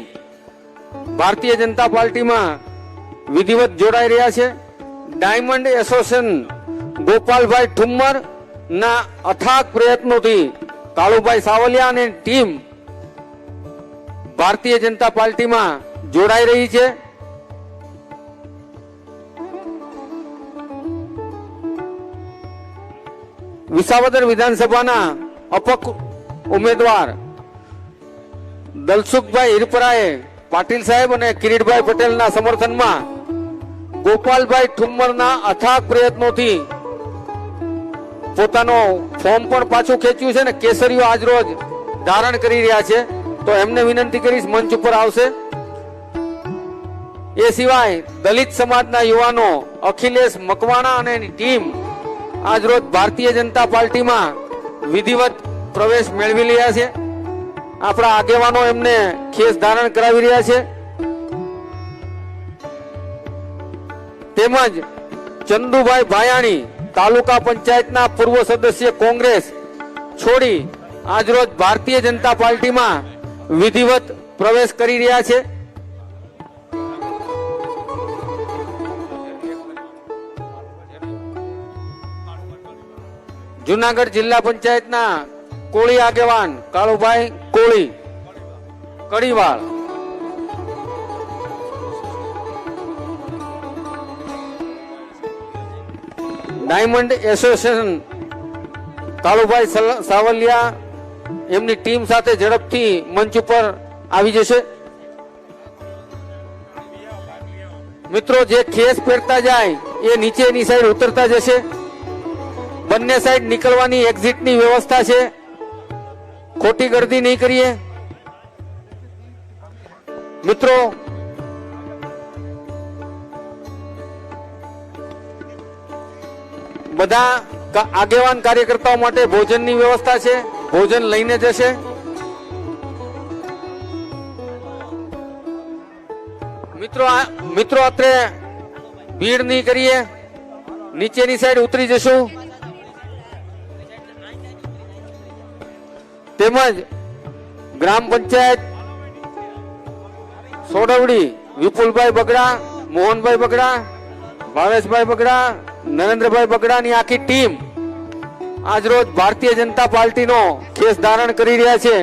ભારતીય જનતા પાર્ટીમાં વિધિવત જોડાઈ રહ્યા છે. ડાયમંડ એસોસિએશન ગોપાલભાઈ ઠુમ્મર ના અથાગ પ્રયત્નોથી કાળુભાઈ સાવલિયા અને ટીમ ભારતીય જનતા પાર્ટીમાં જોડાઈ રહી છે. વિસાવદર વિધાનસભાના અપક્ષ ઉમેદવાર દલસુખભાઈ હિરપરાએ પાટીલ સાહેબ અને કિરીટભાઈ પટેલના સમર્થનમાં ગોપાલભાઈ ઠુમ્મરના અથાગ પ્રયત્નોથી પોતાનો ફોર્મ પણ પાછું ખેંચ્યું છે અને કેસરીઓ આજરોજ ધારણ કરી રહ્યા છે. તો એમને વિનંતી કરીશ મંચ ઉપર આવશે. એ સિવાય દલિત સમાજના યુવાનો અખિલેશ મકવાણા અને એની ટીમ આજરોજ ભારતીય જનતા પાર્ટીમાં વિધિવત પ્રવેશ મેળવી રહ્યા છે. આપણા આગેવાનો એમને ખેસ ધારણ કરાવી રહ્યા છે. તેમજ ચંદુભાઈ ભાયાણી તાલુકા પંચાયતના પૂર્વ સદસ્ય કોંગ્રેસ છોડી આજરોજ ભારતીય જનતા પાર્ટીમાં વિધિવત પ્રવેશ કરી રહ્યા છે. જુનાગઢ જિલ્લા પંચાયતના કોળી આગેવાન કાળુભાઈ કોળી કડીવાળ, ડાયમંડ એસોસિએશન કાળુભાઈ સાવલિયા એમની ટીમ સાથે ઝડપથી મંચ ઉપર આવી જશે. મિત્રો, જે ખેસ પહેરતા જાય એ નીચેની સાઈડ ઉતરતા જશે. બંને સાઈડ નીકળવાની એક્ઝિટની વ્યવસ્થા છે. ખોટી ગર્દી નહીં કરીએ. મિત્રો, બધા આગેવાન કાર્યકર્તાઓ માટે ભોજનની વ્યવસ્થા છે. ભોજન લઈને જશે. મિત્રો અત્રે ભીડ નહીં કરીએ. નીચેની સાઈડ ઉતરી જશું. તેમજ ગ્રામ પંચાયત સોડવડી વિપુલભાઈ બગડા, મોહનભાઈ બગડા, ભાવેશભાઈ બગડા, નરેન્દ્રભાઈ બગડાની આખી ટીમ આજરોજ ભારતીય જનતા પાર્ટીનો ખેસ ધારણ કરી રહ્યા છે.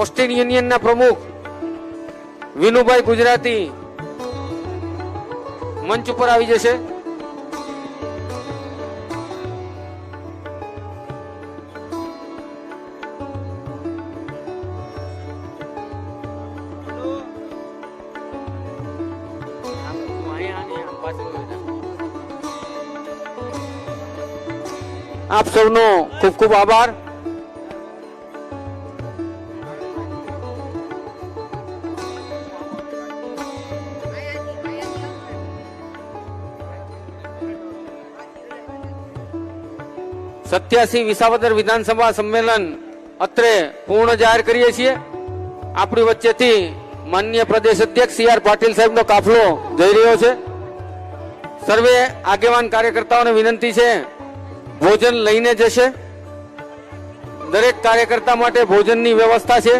ઓસ્ટિન યુનિયનના પ્રમુખ વિનુભાઈ ગુજરાતી મંચ ઉપર આવી જશે. આપ સૌનો ખૂબ ખૂબ આભાર. સત્યાસી વિસાવદર વિધાનસભા સંમેલન અત્રે પૂર્ણ જાહેર કરીએ છીએ. આપણી વચ્ચેથી માનનીય પ્રદેશ અધ્યક્ષ સી આર પાટીલ સાહેબનો કાફલો જઈ રહ્યો છે. સર્વે આગેવાન કાર્યકર્તાઓને વિનંતી છે ભોજન લઈને જશે. દરેક કાર્યકર્તા માટે ભોજનની વ્યવસ્થા છે.